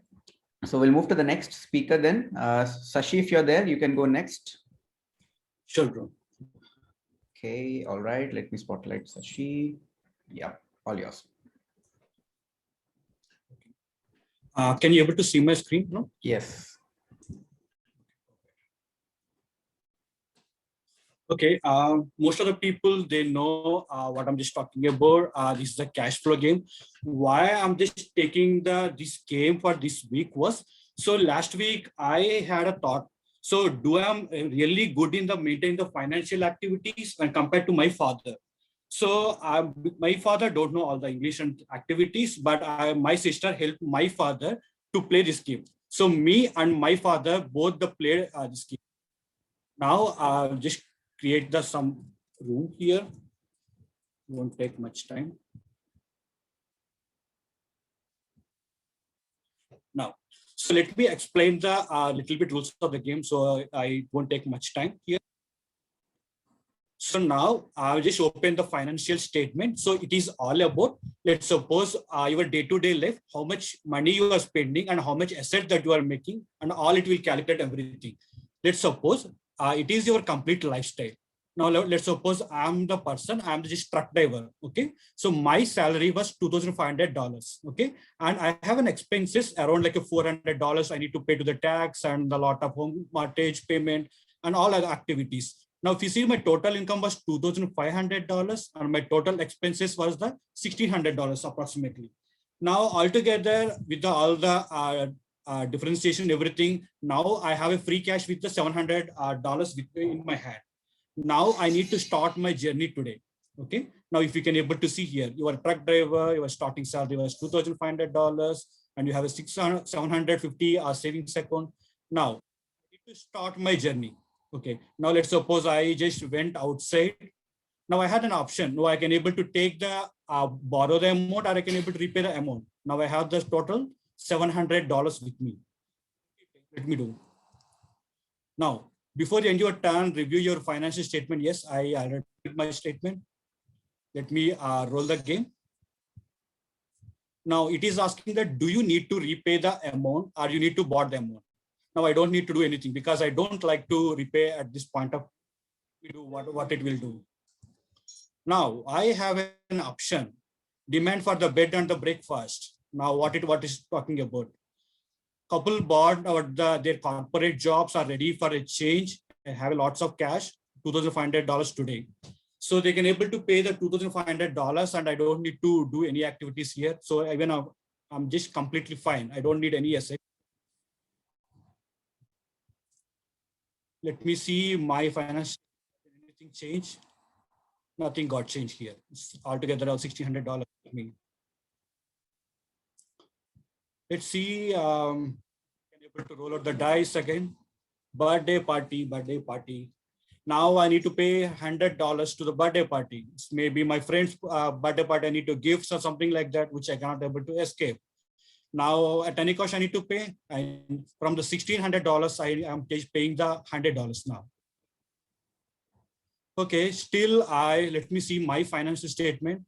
So we'll move to the next speaker then. Sashi, if you're there, you can go next. Sure, bro. Okay. All right. Let me spotlight Sashi. Yeah, all yours. Can you able to see my screen? No? Yes. Okay, most of the people, they know what I'm just talking about. This is a cash flow game. Why I'm just taking this game for this week was, so last week I had a thought. So do I'm really good in the maintaining the financial activities when compared to my father? So my father don't know all the English and activities, but my sister helped my father to play this game. So me and my father both played this game. Now just create some room here. Won't take much time. Now, so let me explain the little bit rules of the game. So I won't take much time here. So now I'll just open the financial statement. So it is all about, let's suppose your day-to-day life, how much money you are spending and how much asset that you are making, and all it will calculate everything. Let's suppose it is your complete lifestyle. Now let's suppose I'm the person, I'm just truck driver. Okay. So my salary was $2,500. Okay. And I have an expenses around like $400 I need to pay to the tax and a lot of home mortgage payment and all other activities. Now, if you see, my total income was $2,500 and my total expenses was the $1,600 approximately. Now, altogether with all the differentiation, everything, now I have a free cash with the $700 in my hand. Now I need to start my journey today. Okay. Now, if you can able to see here, you are a truck driver, your starting salary was $2,500 and you have a 750 savings account. Now, to start my journey. Okay, now let's suppose I just went outside. Now I had an option. Now I can able to take the borrow the amount, or I can able to repay the amount. Now I have this total $700 with me. Let me do. Now, before you end your turn, review your financial statement. Yes, I already did my statement. Let me roll the game. Now it is asking that, do you need to repay the amount or you need to borrow the amount? Now I don't need to do anything because I don't like to repay at this point of what it will do. Now I have an option, demand for the bed and the breakfast. Now what is talking about? Couple bought or their corporate jobs are ready for a change and have lots of cash, $2,500 today. So they can able to pay the $2,500 and I don't need to do any activities here. So even I'm just completely fine. I don't need any asset. Let me see my finance. Anything change? Nothing got changed here. It's altogether around $1,600. Let's see. Can able to roll out the dice again. Birthday party. Now I need to pay $100 to the birthday party. It's maybe my friend's birthday party. I need to give or something like that, which I cannot able to escape. Now at any cost I need to pay. And from the $1,600, I am just paying the $100 now. Okay, still let me see my financial statement.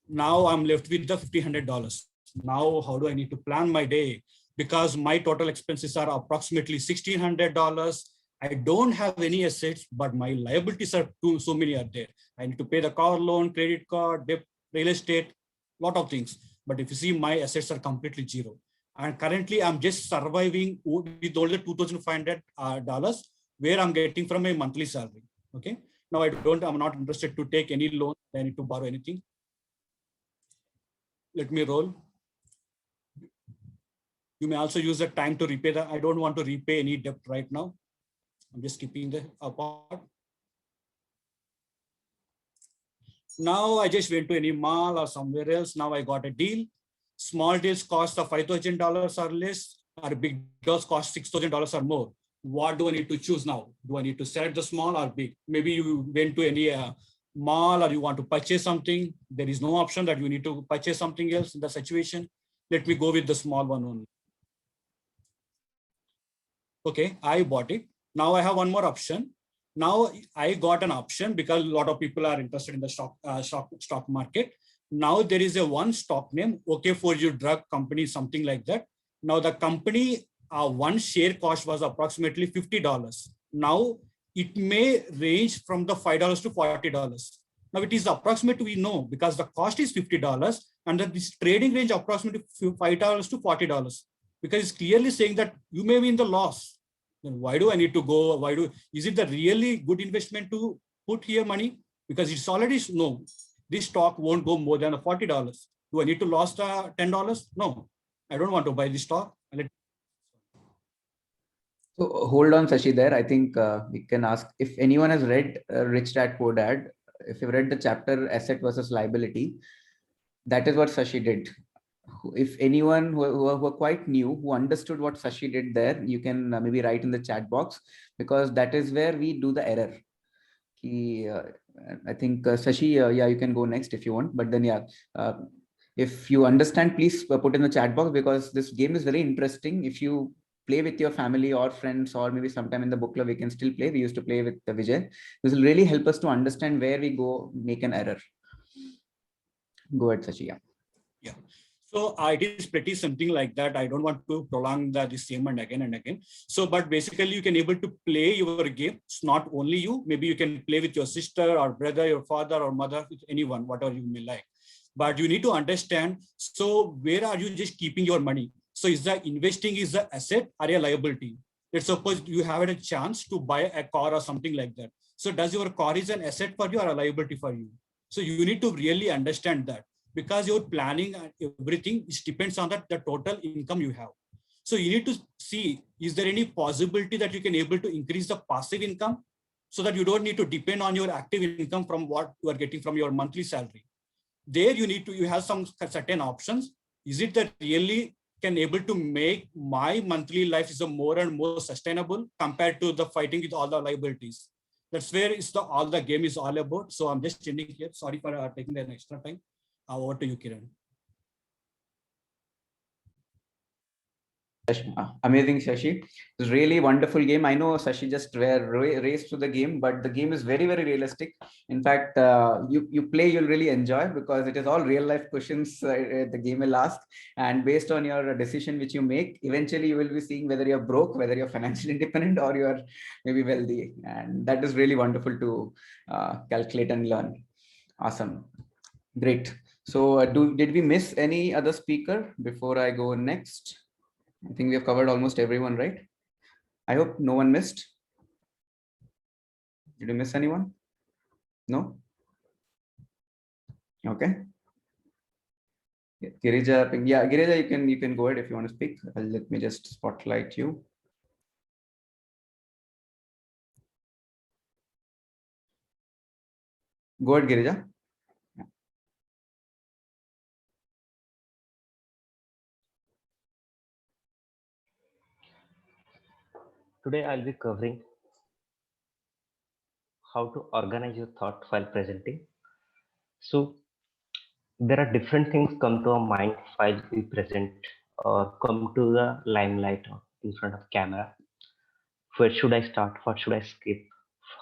Now I'm left with the $1,500. Now how do I need to plan my day? Because my total expenses are approximately $1,600. I don't have any assets, but my liabilities are so many are there. I need to pay the car loan, credit card, debt, real estate, lot of things. But if you see, my assets are completely zero. And currently I'm just surviving with only $2,500 where I'm getting from a monthly salary. Okay. Now I'm not interested to take any loan. I need to borrow anything. Let me roll. You may also use the time to repay I don't want to repay any debt right now. I'm just keeping the apart. Now I just went to any mall or somewhere else. Now I got a deal. Small deals cost of $5,000 or less, or big deals cost $6,000 or more. What do I need to choose now? Do I need to select the small or big? Maybe you went to any mall or you want to purchase something. There is no option that you need to purchase something else in the situation. Let me go with the small one only. Okay, I bought it. Now I have one more option. Now I got an option because a lot of people are interested in the stock market. Now there is a one stock name, OK4U Drug Company, something like that. Now the company, one share cost was approximately $50. Now it may range from the $5 to $40. Now it is approximate, we know, because the cost is $50 and this trading range approximately $5 to $40, because it's clearly saying that you may be in the loss. Then why do I need to go? Is it the really good investment to put here money? Because it's already, no, this stock won't go more than $40. Do I need to lose the $10? No, I don't want to buy this stock. So hold on, Sashi, there. I think we can ask if anyone has read Rich Dad Poor Dad. If you've read the chapter Asset versus Liability, that is what Sashi did. If anyone who are quite new, who understood what Sashi did there, you can maybe write in the chat box, because that is where we do the error. I think Sashi, yeah, you can go next if you want. But then, yeah, if you understand, please put in the chat box, because this game is very interesting. If you play with your family or friends, or maybe sometime in the book club, we can still play. We used to play with Vijay. This will really help us to understand where we go make an error. Go ahead, Sashi. Yeah. So it is pretty something like that. I don't want to prolong the same and again. So, but basically you can able to play your game. It's not only you, maybe you can play with your sister or brother, your father or mother, with anyone, whatever you may like. But you need to understand, so where are you just keeping your money? So is the investing is the asset or a liability? Let's suppose you have a chance to buy a car or something like that. So does your car is an asset for you or a liability for you? So you need to really understand that, because your planning and everything depends on the total income you have. So you need to see, is there any possibility that you can able to increase the passive income so that you don't need to depend on your active income from what you are getting from your monthly salary. There you need to, you have some certain options. Is it that really can able to make my monthly life is a more and more sustainable compared to the fighting with all the liabilities. That's where all the game is all about. So I'm just ending here. Sorry for taking an extra time. Over to you, Kiran. Amazing, Shashi. It was really wonderful game. I know Shashi just raced through the game, but the game is very, very realistic. In fact, you play, you'll really enjoy because it is all real life questions the game will ask. And based on your decision which you make, eventually you will be seeing whether you're broke, whether you're financially independent, or you're maybe wealthy. And that is really wonderful to calculate and learn. Awesome. Great. So did we miss any other speaker before I go next? I think we have covered almost everyone, right? I hope no one missed. Did you miss anyone? No? Okay. Yeah, Girija, yeah, Girija, you can go ahead if you want to speak. Let me just spotlight you. Go ahead, Girija. Today I'll be covering how to organize your thought while presenting. So there are different things come to our mind while we present or come to the limelight or in front of camera. Where should I start? What should I skip?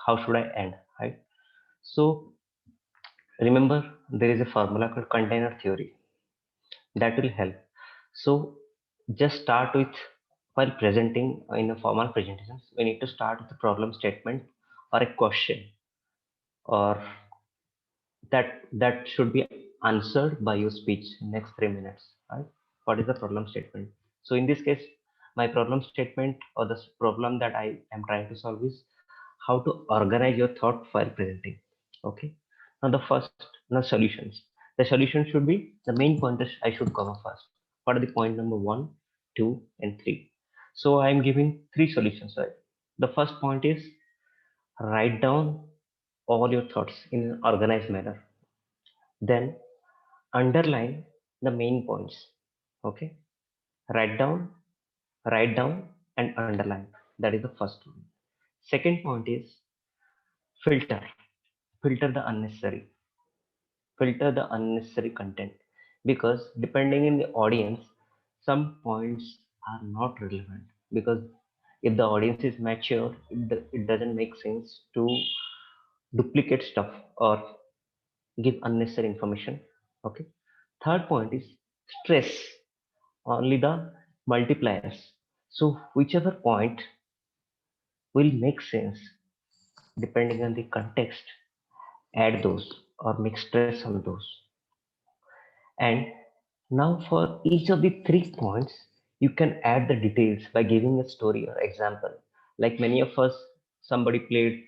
How should I end? Right? So remember, there is a formula called container theory that will help. So just start with, while presenting in a formal presentations, we need to start with a problem statement or a question, or that should be answered by your speech in next 3 minutes. Right? What is the problem statement? So in this case, my problem statement or the problem that I am trying to solve is how to organize your thought while presenting. Okay. Now the solutions. The solution should be the main pointers I should cover first. What are the point number 1, 2, and 3? So I am giving 3 solutions. Right. The first point is write down all your thoughts in an organized manner. Then underline the main points. Okay. Write down and underline. That is the first one. Second point is filter the unnecessary. Filter the unnecessary content, because depending in the audience, some points are not relevant, because if the audience is mature, it doesn't make sense to duplicate stuff or give unnecessary information. Okay. Third point is stress only the multipliers. So whichever point will make sense depending on the context, add those or make stress on those. And now for each of the 3 points, you can add the details by giving a story or example. Like many of us, somebody played,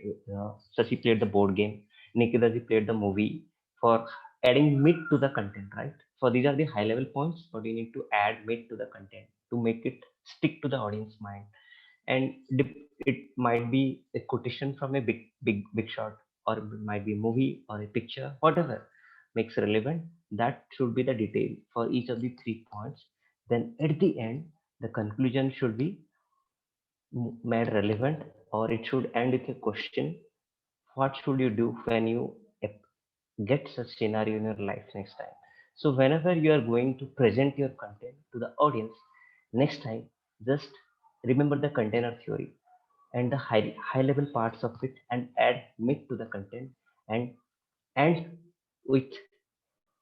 Shashi played the board game, Nikita ji played the movie, for adding meat to the content, right? So these are the high level points, but you need to add meat to the content to make it stick to the audience mind. And it might be a quotation from a big shot, or it might be a movie or a picture, whatever makes relevant. That should be the detail for each of the 3 points. Then at the end, the conclusion should be made relevant, or it should end with a question. What should you do when you get such scenario in your life next time? So whenever you are going to present your content to the audience next time, just remember the container theory and the high level parts of it, and add meat to the content, and end with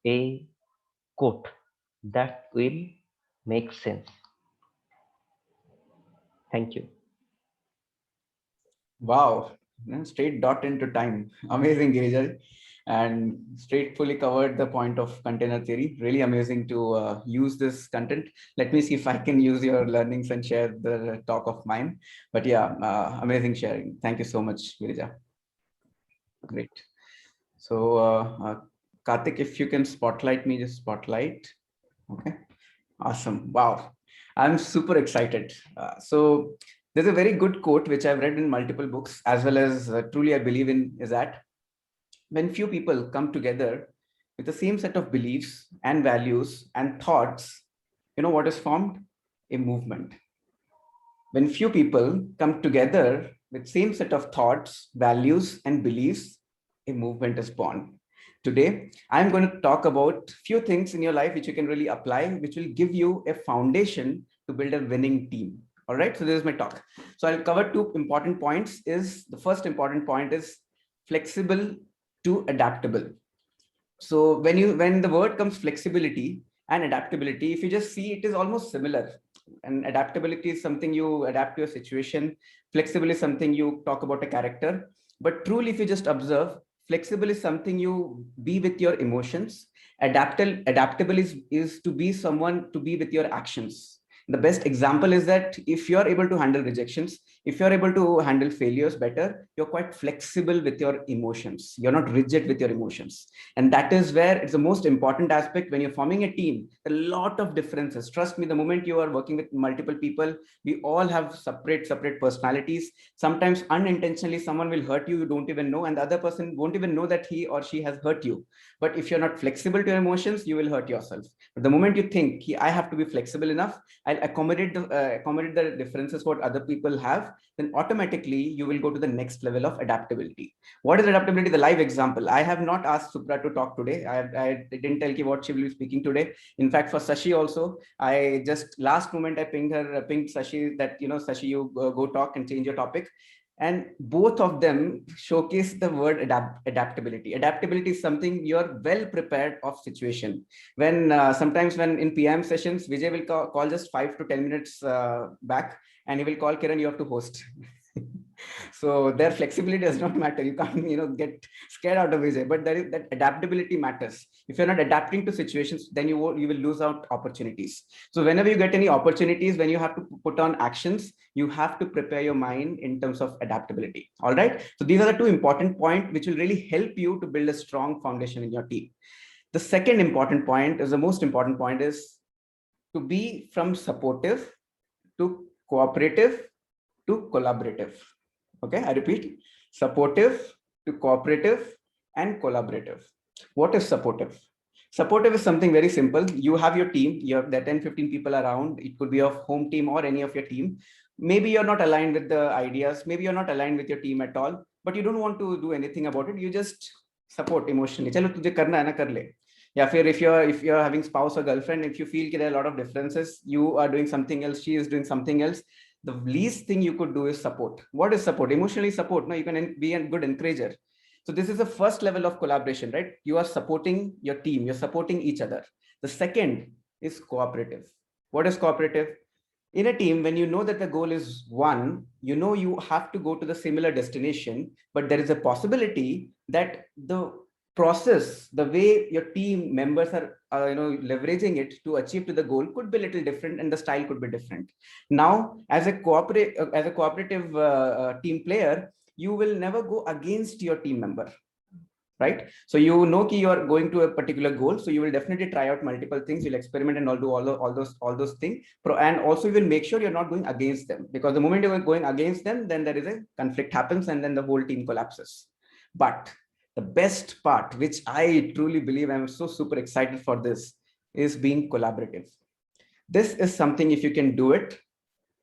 a quote that will make sense. Thank you. Wow, straight dot into time. Amazing, Girija. And straight fully covered the point of container theory. Really amazing to use this content. Let me see if I can use your learnings and share the talk of mine. But yeah, amazing sharing. Thank you so much, Girija. Great. So Karthik, if you can spotlight me, just spotlight. Okay, awesome. Wow, I'm super excited. So there's a very good quote which I've read in multiple books, as well as truly I believe in, is that when few people come together with the same set of beliefs and values and thoughts, You know what is formed? A movement. When few people come together with same set of thoughts, values, and beliefs, a movement is born. Today, I'm going to talk about few things in your life which you can really apply, which will give you a foundation to build a winning team. All right, so this is my talk. So I'll cover two important points. The first important point is flexible to adaptable. So when the word comes flexibility and adaptability, if you just see, it is almost similar. And adaptability is something you adapt to a situation. Flexible is something you talk about a character. But truly, if you just observe, flexible is something you be with your emotions. Adaptable is to be someone to be with your actions. The best example is that if you're able to handle rejections, if you're able to handle failures better, you're quite flexible with your emotions. You're not rigid with your emotions. And that is where it's the most important aspect when you're forming a team. A lot of differences. Trust me, the moment you are working with multiple people, we all have separate personalities. Sometimes unintentionally, someone will hurt you, you don't even know, and the other person won't even know that he or she has hurt you. But if you're not flexible to your emotions, you will hurt yourself. But the moment you think, I have to be flexible enough, I'll accommodate the differences what other people have, then automatically you will go to the next level of adaptability. What is adaptability? The live example. I have not asked Supra to talk today. I didn't tell you what she will be speaking today. In fact, for Sashi also, I just last moment I pinged Sashi that, Sashi, you go talk and change your topic. And both of them showcase the word adaptability. Adaptability is something you're well prepared of situation. When sometimes when in PM sessions, Vijay will call just 5 to 10 minutes back, and he will call Kiran, you have to host. So their flexibility does not matter. You can't, get scared out of Vijay, but that adaptability matters. If you're not adapting to situations, then you will lose out opportunities. So whenever you get any opportunities, when you have to put on actions, you have to prepare your mind in terms of adaptability. All right. So these are the two important points which will really help you to build a strong foundation in your team. The second important point is the most important point is to be from supportive to cooperative to collaborative. Okay, I repeat, supportive to cooperative and collaborative. What is supportive? Supportive is something very simple. You have your team, you have the 10-15 people around. It could be your home team or any of your team. Maybe you're not aligned with the ideas. Maybe you're not aligned with your team at all, but you don't want to do anything about it. You just support emotionally. Chalo tujhe karna hai na, kar le. Yeah, if you're having spouse or girlfriend, if you feel there are a lot of differences, you are doing something else, she is doing something else, the least thing you could do is support. What is support? Emotionally support. No, you can be a good encourager. So this is the first level of collaboration, right? You are supporting your team, you're supporting each other. The second is cooperative. What is cooperative? In a team, when you know that the goal is one, you have to go to the similar destination, but there is a possibility that the process, the way your team members are leveraging it to achieve to the goal could be a little different, and the style could be different. Now, as a cooperative team player, you will never go against your team member, right? So you are going to a particular goal, so you will definitely try out multiple things, you'll experiment and do all those things, and also you will make sure you're not going against them, because the moment you're going against them, then there is a conflict happens and then the whole team collapses. But the best part, which I truly believe, I'm so super excited for this, is being collaborative. This is something, if you can do it,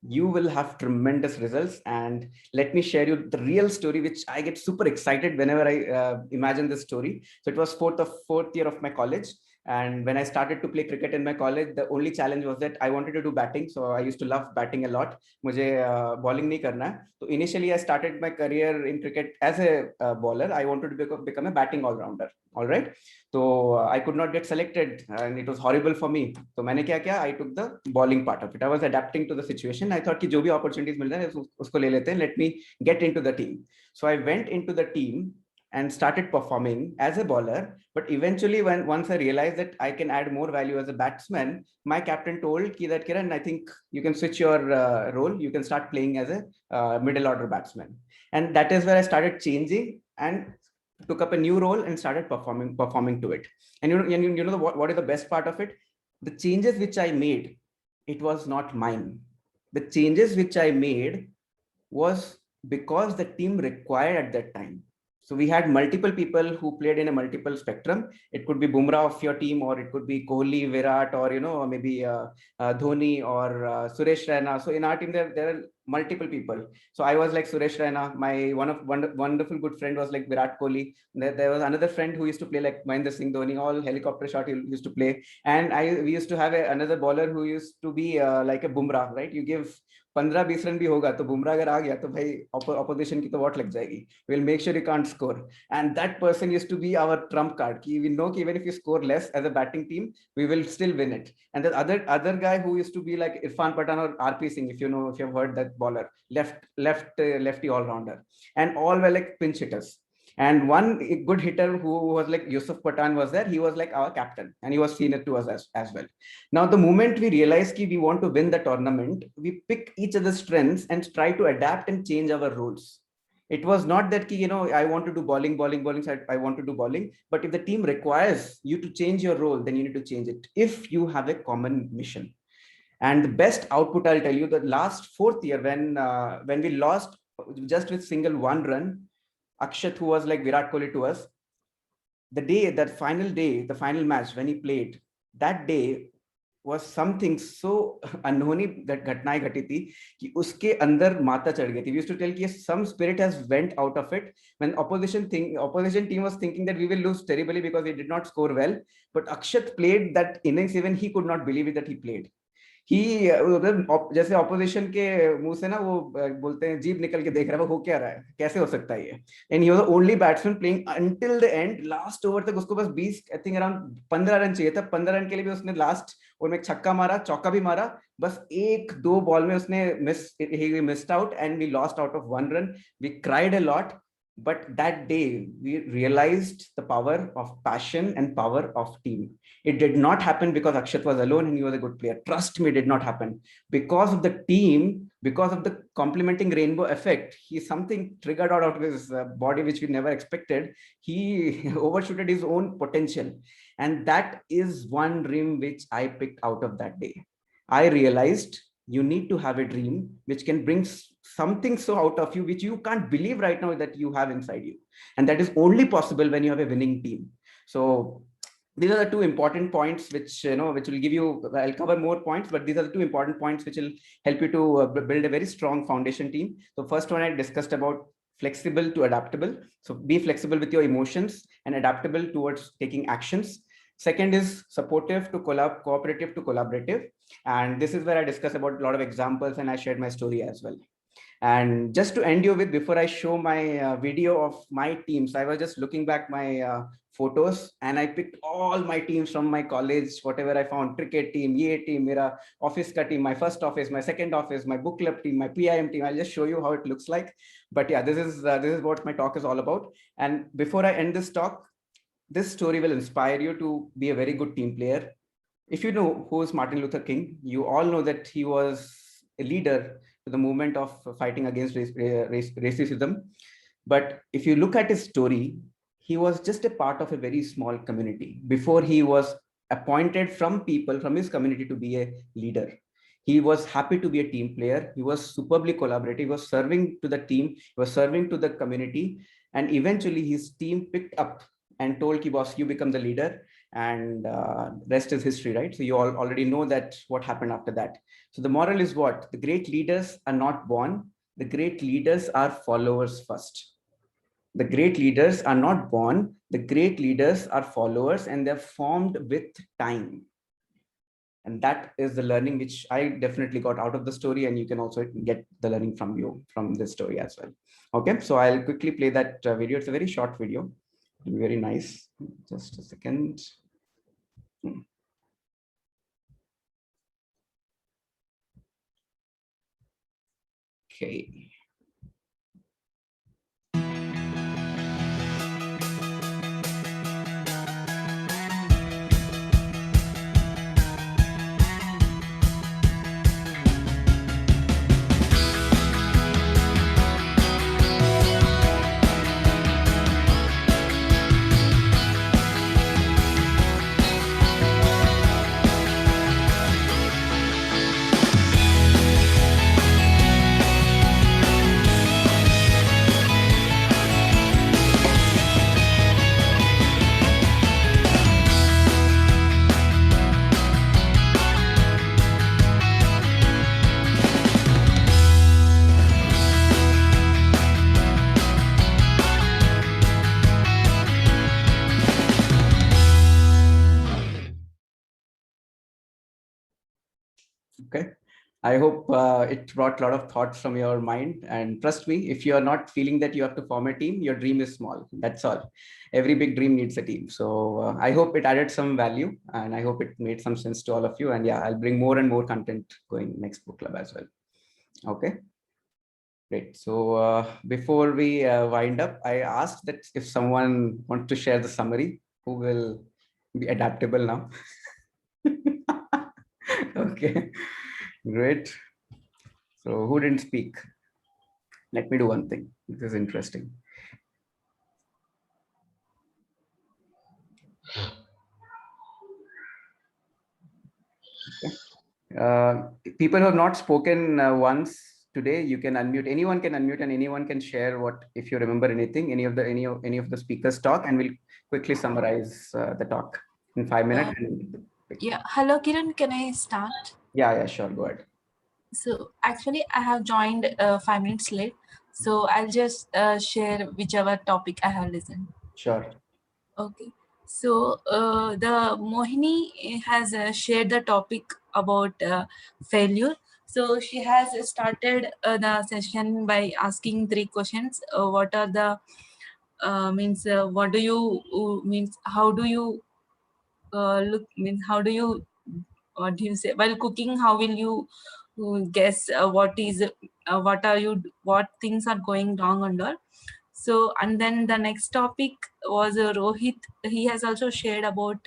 you will have tremendous results. And let me share you the real story, which I get super excited whenever I imagine this story. So it was fourth year of my college. And when I started to play cricket in my college, the only challenge was that I wanted to do batting. So I used to love batting a lot. Mujhe bowling nahi karna hai. So initially I started my career in cricket as a bowler. I wanted to become a batting all-rounder. All right. So I could not get selected and it was horrible for me. So maine kya kiya? I took the bowling part of it. I was adapting to the situation. I thought ki jo bhi opportunities mil rahe hain, usko le lete hain. Let me get into the team. So I went into the team and started performing as a bowler. But eventually, once I realized that I can add more value as a batsman, my captain told ki that, Kiran, I think you can switch your role. You can start playing as a middle order batsman. And that is where I started changing and took up a new role and started performing to it. And you know what is the best part of it? The changes which I made, it was not mine. The changes which I made was because the team required at that time. So we had multiple people who played in a multiple spectrum. It could be Bumrah of your team, or it could be Kohli, Virat, or maybe Dhoni or Suresh Raina. So in our team there are multiple people. So I was like Suresh Raina. My wonderful good friend was like Virat Kohli. There was another friend who used to play like Mahendra Singh Dhoni. All helicopter shot he used to play. And we used to have another bowler who used to be like a Bumrah, right? You give 15-20 run भी होगा तो बुमराह अगर आ गया तो भाई opposition की तो what लग जाएगी. We'll make sure you can't score. And that person used to be our trump card. We know that even if you score less as a batting team, we will still win it. And the other guy who used to be like Irfan Pathan or RP Singh, if you've heard that bowler, lefty all-rounder, and all were like pinch hitters. And one good hitter who was like Yusuf Pathan was there. He was like our captain, and he was senior to us as well. Now, the moment we realized that we want to win the tournament, we pick each other's strengths and try to adapt and change our roles. It was not that I want to do bowling, so I want to do bowling. But if the team requires you to change your role, then you need to change it if you have a common mission. And the best output, I'll tell you, the last fourth year when we lost just with single 1 run, Akshat, who was like Virat Kohli to us, the final match when he played, that day was something so अनहोनी घटनाएं घटी थी कि उसके अंदर माता चढ़ गई थी. We used to tell कि some spirit has went out of it when opposition team was thinking that we will lose terribly because we did not score well. But Akshat played that innings, even he could not believe it that he played. जैसे opposition के मुंह से ना वो बोलते हैं जीभ निकल के देख रहा है वो क्या रहा है, कैसे हो सकता है ये. And he was the only batsman playing until the end. Last over तक उसको बस 20 आई थिंक अराउंड 15 रन चाहिए था. 15 रन के लिए भी उसने लास्ट ओवर में छक्का मारा, चौका भी मारा. बस 1-2 बॉल में उसने missed out and we lost out of 1 run. We cried a lot. But that day, we realized the power of passion and power of team. It did not happen because Akshat was alone and he was a good player. Trust me, it did not happen. Because of the team, because of the complementing rainbow effect, something triggered out of his body which we never expected. He overshooted his own potential. And that is one dream which I picked out of that day. I realized you need to have a dream which can bring something so out of you which you can't believe right now that you have inside you, and that is only possible when you have a winning team. So these are the 2 important points which will give you, I'll cover more points, but these are the 2 important points which will help you to build a very strong foundation team. So first one I discussed about flexible to adaptable. So be flexible with your emotions and adaptable towards taking actions. Second is supportive to cooperative to collaborative. And this is where I discuss about a lot of examples and I shared my story as well. And just to end you with, before I show my video of my teams, I was just looking back my photos and I picked all my teams from my college, whatever I found, cricket team, EA team, mera office ka team, my first office, my second office, my book club team, my PIM team. I'll just show you how it looks like. But yeah, this is what my talk is all about. And before I end this talk, this story will inspire you to be a very good team player. If you know who is Martin Luther King, you all know that he was a leader to the movement of fighting against racism. But if you look at his story, he was just a part of a very small community before he was appointed from people from his community to be a leader. He was happy to be a team player. He was superbly collaborative. He was serving to the team. He was serving to the community. And eventually his team picked up and told, boss, you become the leader. And rest is history, right? So you all already know that what happened after that. So the moral is what? The great leaders are not born. The great leaders are followers first. The great leaders are not born. The great leaders are followers, and they're formed with time. And that is the learning which I definitely got out of the story. And you can also get the learning from this story as well. Okay, so I'll quickly play that video. It's a very short video. It'll be very nice. Just a second. Okay. Okay. I hope it brought a lot of thoughts from your mind. And trust me, if you are not feeling that you have to form a team, your dream is small. That's all. Every big dream needs a team. So I hope it added some value, and I hope it made some sense to all of you. And yeah, I'll bring more and more content going next book club as well. Okay. Great. So before we wind up, I asked that if someone wants to share the summary, who will be adaptable now? Okay. Great. So who didn't speak? Let me do one thing. This is interesting. Okay. People who have not spoken once today, you can unmute. Anyone can unmute, and anyone can share what, if you remember anything, any of the speakers talk, and we'll quickly summarize the talk in 5 minutes. Yeah. Hello, Kiran. Can I start? Yeah, sure. Go ahead. So actually, I have joined 5 minutes late. So I'll just share whichever topic I have listened. Sure. Okay. So the Mohini has shared the topic about failure. So she has started the session by asking 3 questions. What are the what do you means? How do you look? Means how do you? What do you say? While cooking, how will you guess what things are going wrong and all? So, and then the next topic was Rohit. He has also shared about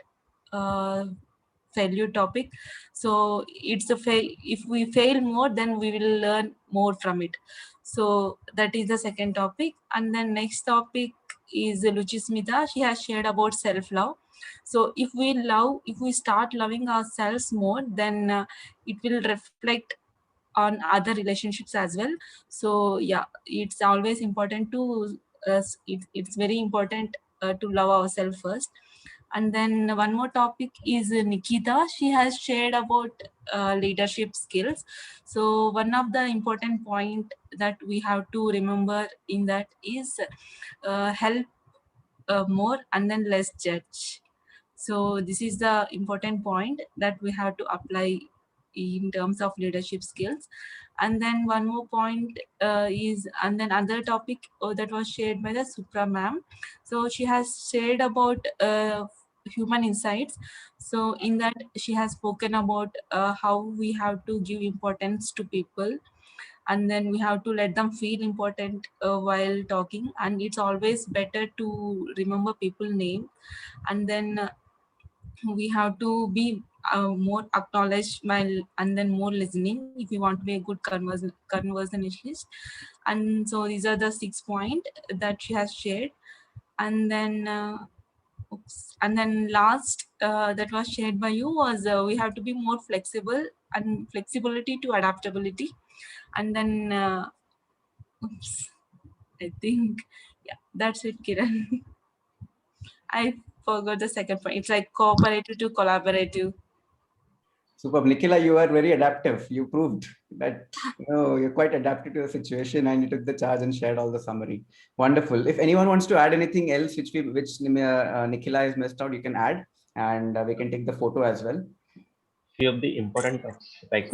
failure topic. So it's if we fail more, then we will learn more from it. So that is the second topic. And then next topic is Luchismita. She has shared about self-love. So if we start loving ourselves more, then it will reflect on other relationships as well. So yeah, it's always important to it's very important to love ourselves first. And then one more topic is Nikita. She has shared about leadership skills. So one of the important point that we have to remember in that is help more and then less judge. So this is the important point that we have to apply in terms of leadership skills. And then one more point is, and then another topic that was shared by the Supra ma'am. So she has shared about human insights. So in that she has spoken about how we have to give importance to people, and then we have to let them feel important while talking, and it's always better to remember people name. And then we have to be more acknowledged while, and then more listening if you want to be a good conversationalist. And so these are the 6 points that she has shared. And then and then last that was shared by you was we have to be more flexible, and flexibility to adaptability. And then I think that's it, Kiran. I forgot the second point. It's like cooperative to collaborative. Superb. Nikhila, you are very adaptive. You proved that you're quite adapted to the situation, and you took the charge and shared all the summary. Wonderful. If anyone wants to add anything else which Nikhila has missed out, you can add, and we can take the photo as well. Few of the important topics, like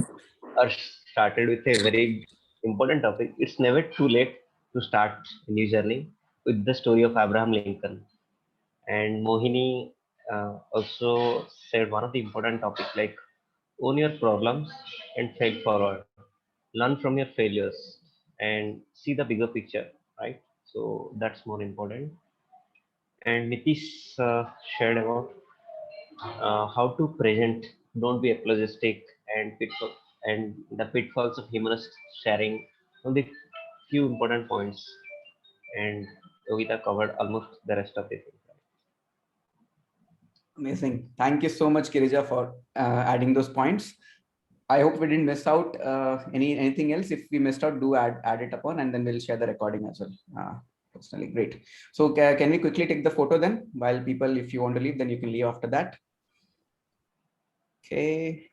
Arsh started with a very important topic. It's never too late to start a new journey with the story of Abraham Lincoln. And Mohini also said one of the important topics, like own your problems and fail forward. Learn from your failures and see the bigger picture, right? So that's more important. And Nitish shared about how to present, don't be apologetic, and the pitfalls of humorous sharing, on the few important points. And Yogita covered almost the rest of it. Amazing. Thank you so much, Kirija, for adding those points. I hope we didn't miss out anything else. If we missed out, do add it upon, and then we'll share the recording as well. Personally, great. So can we quickly take the photo then? While people, if you want to leave, then you can leave after that. Okay.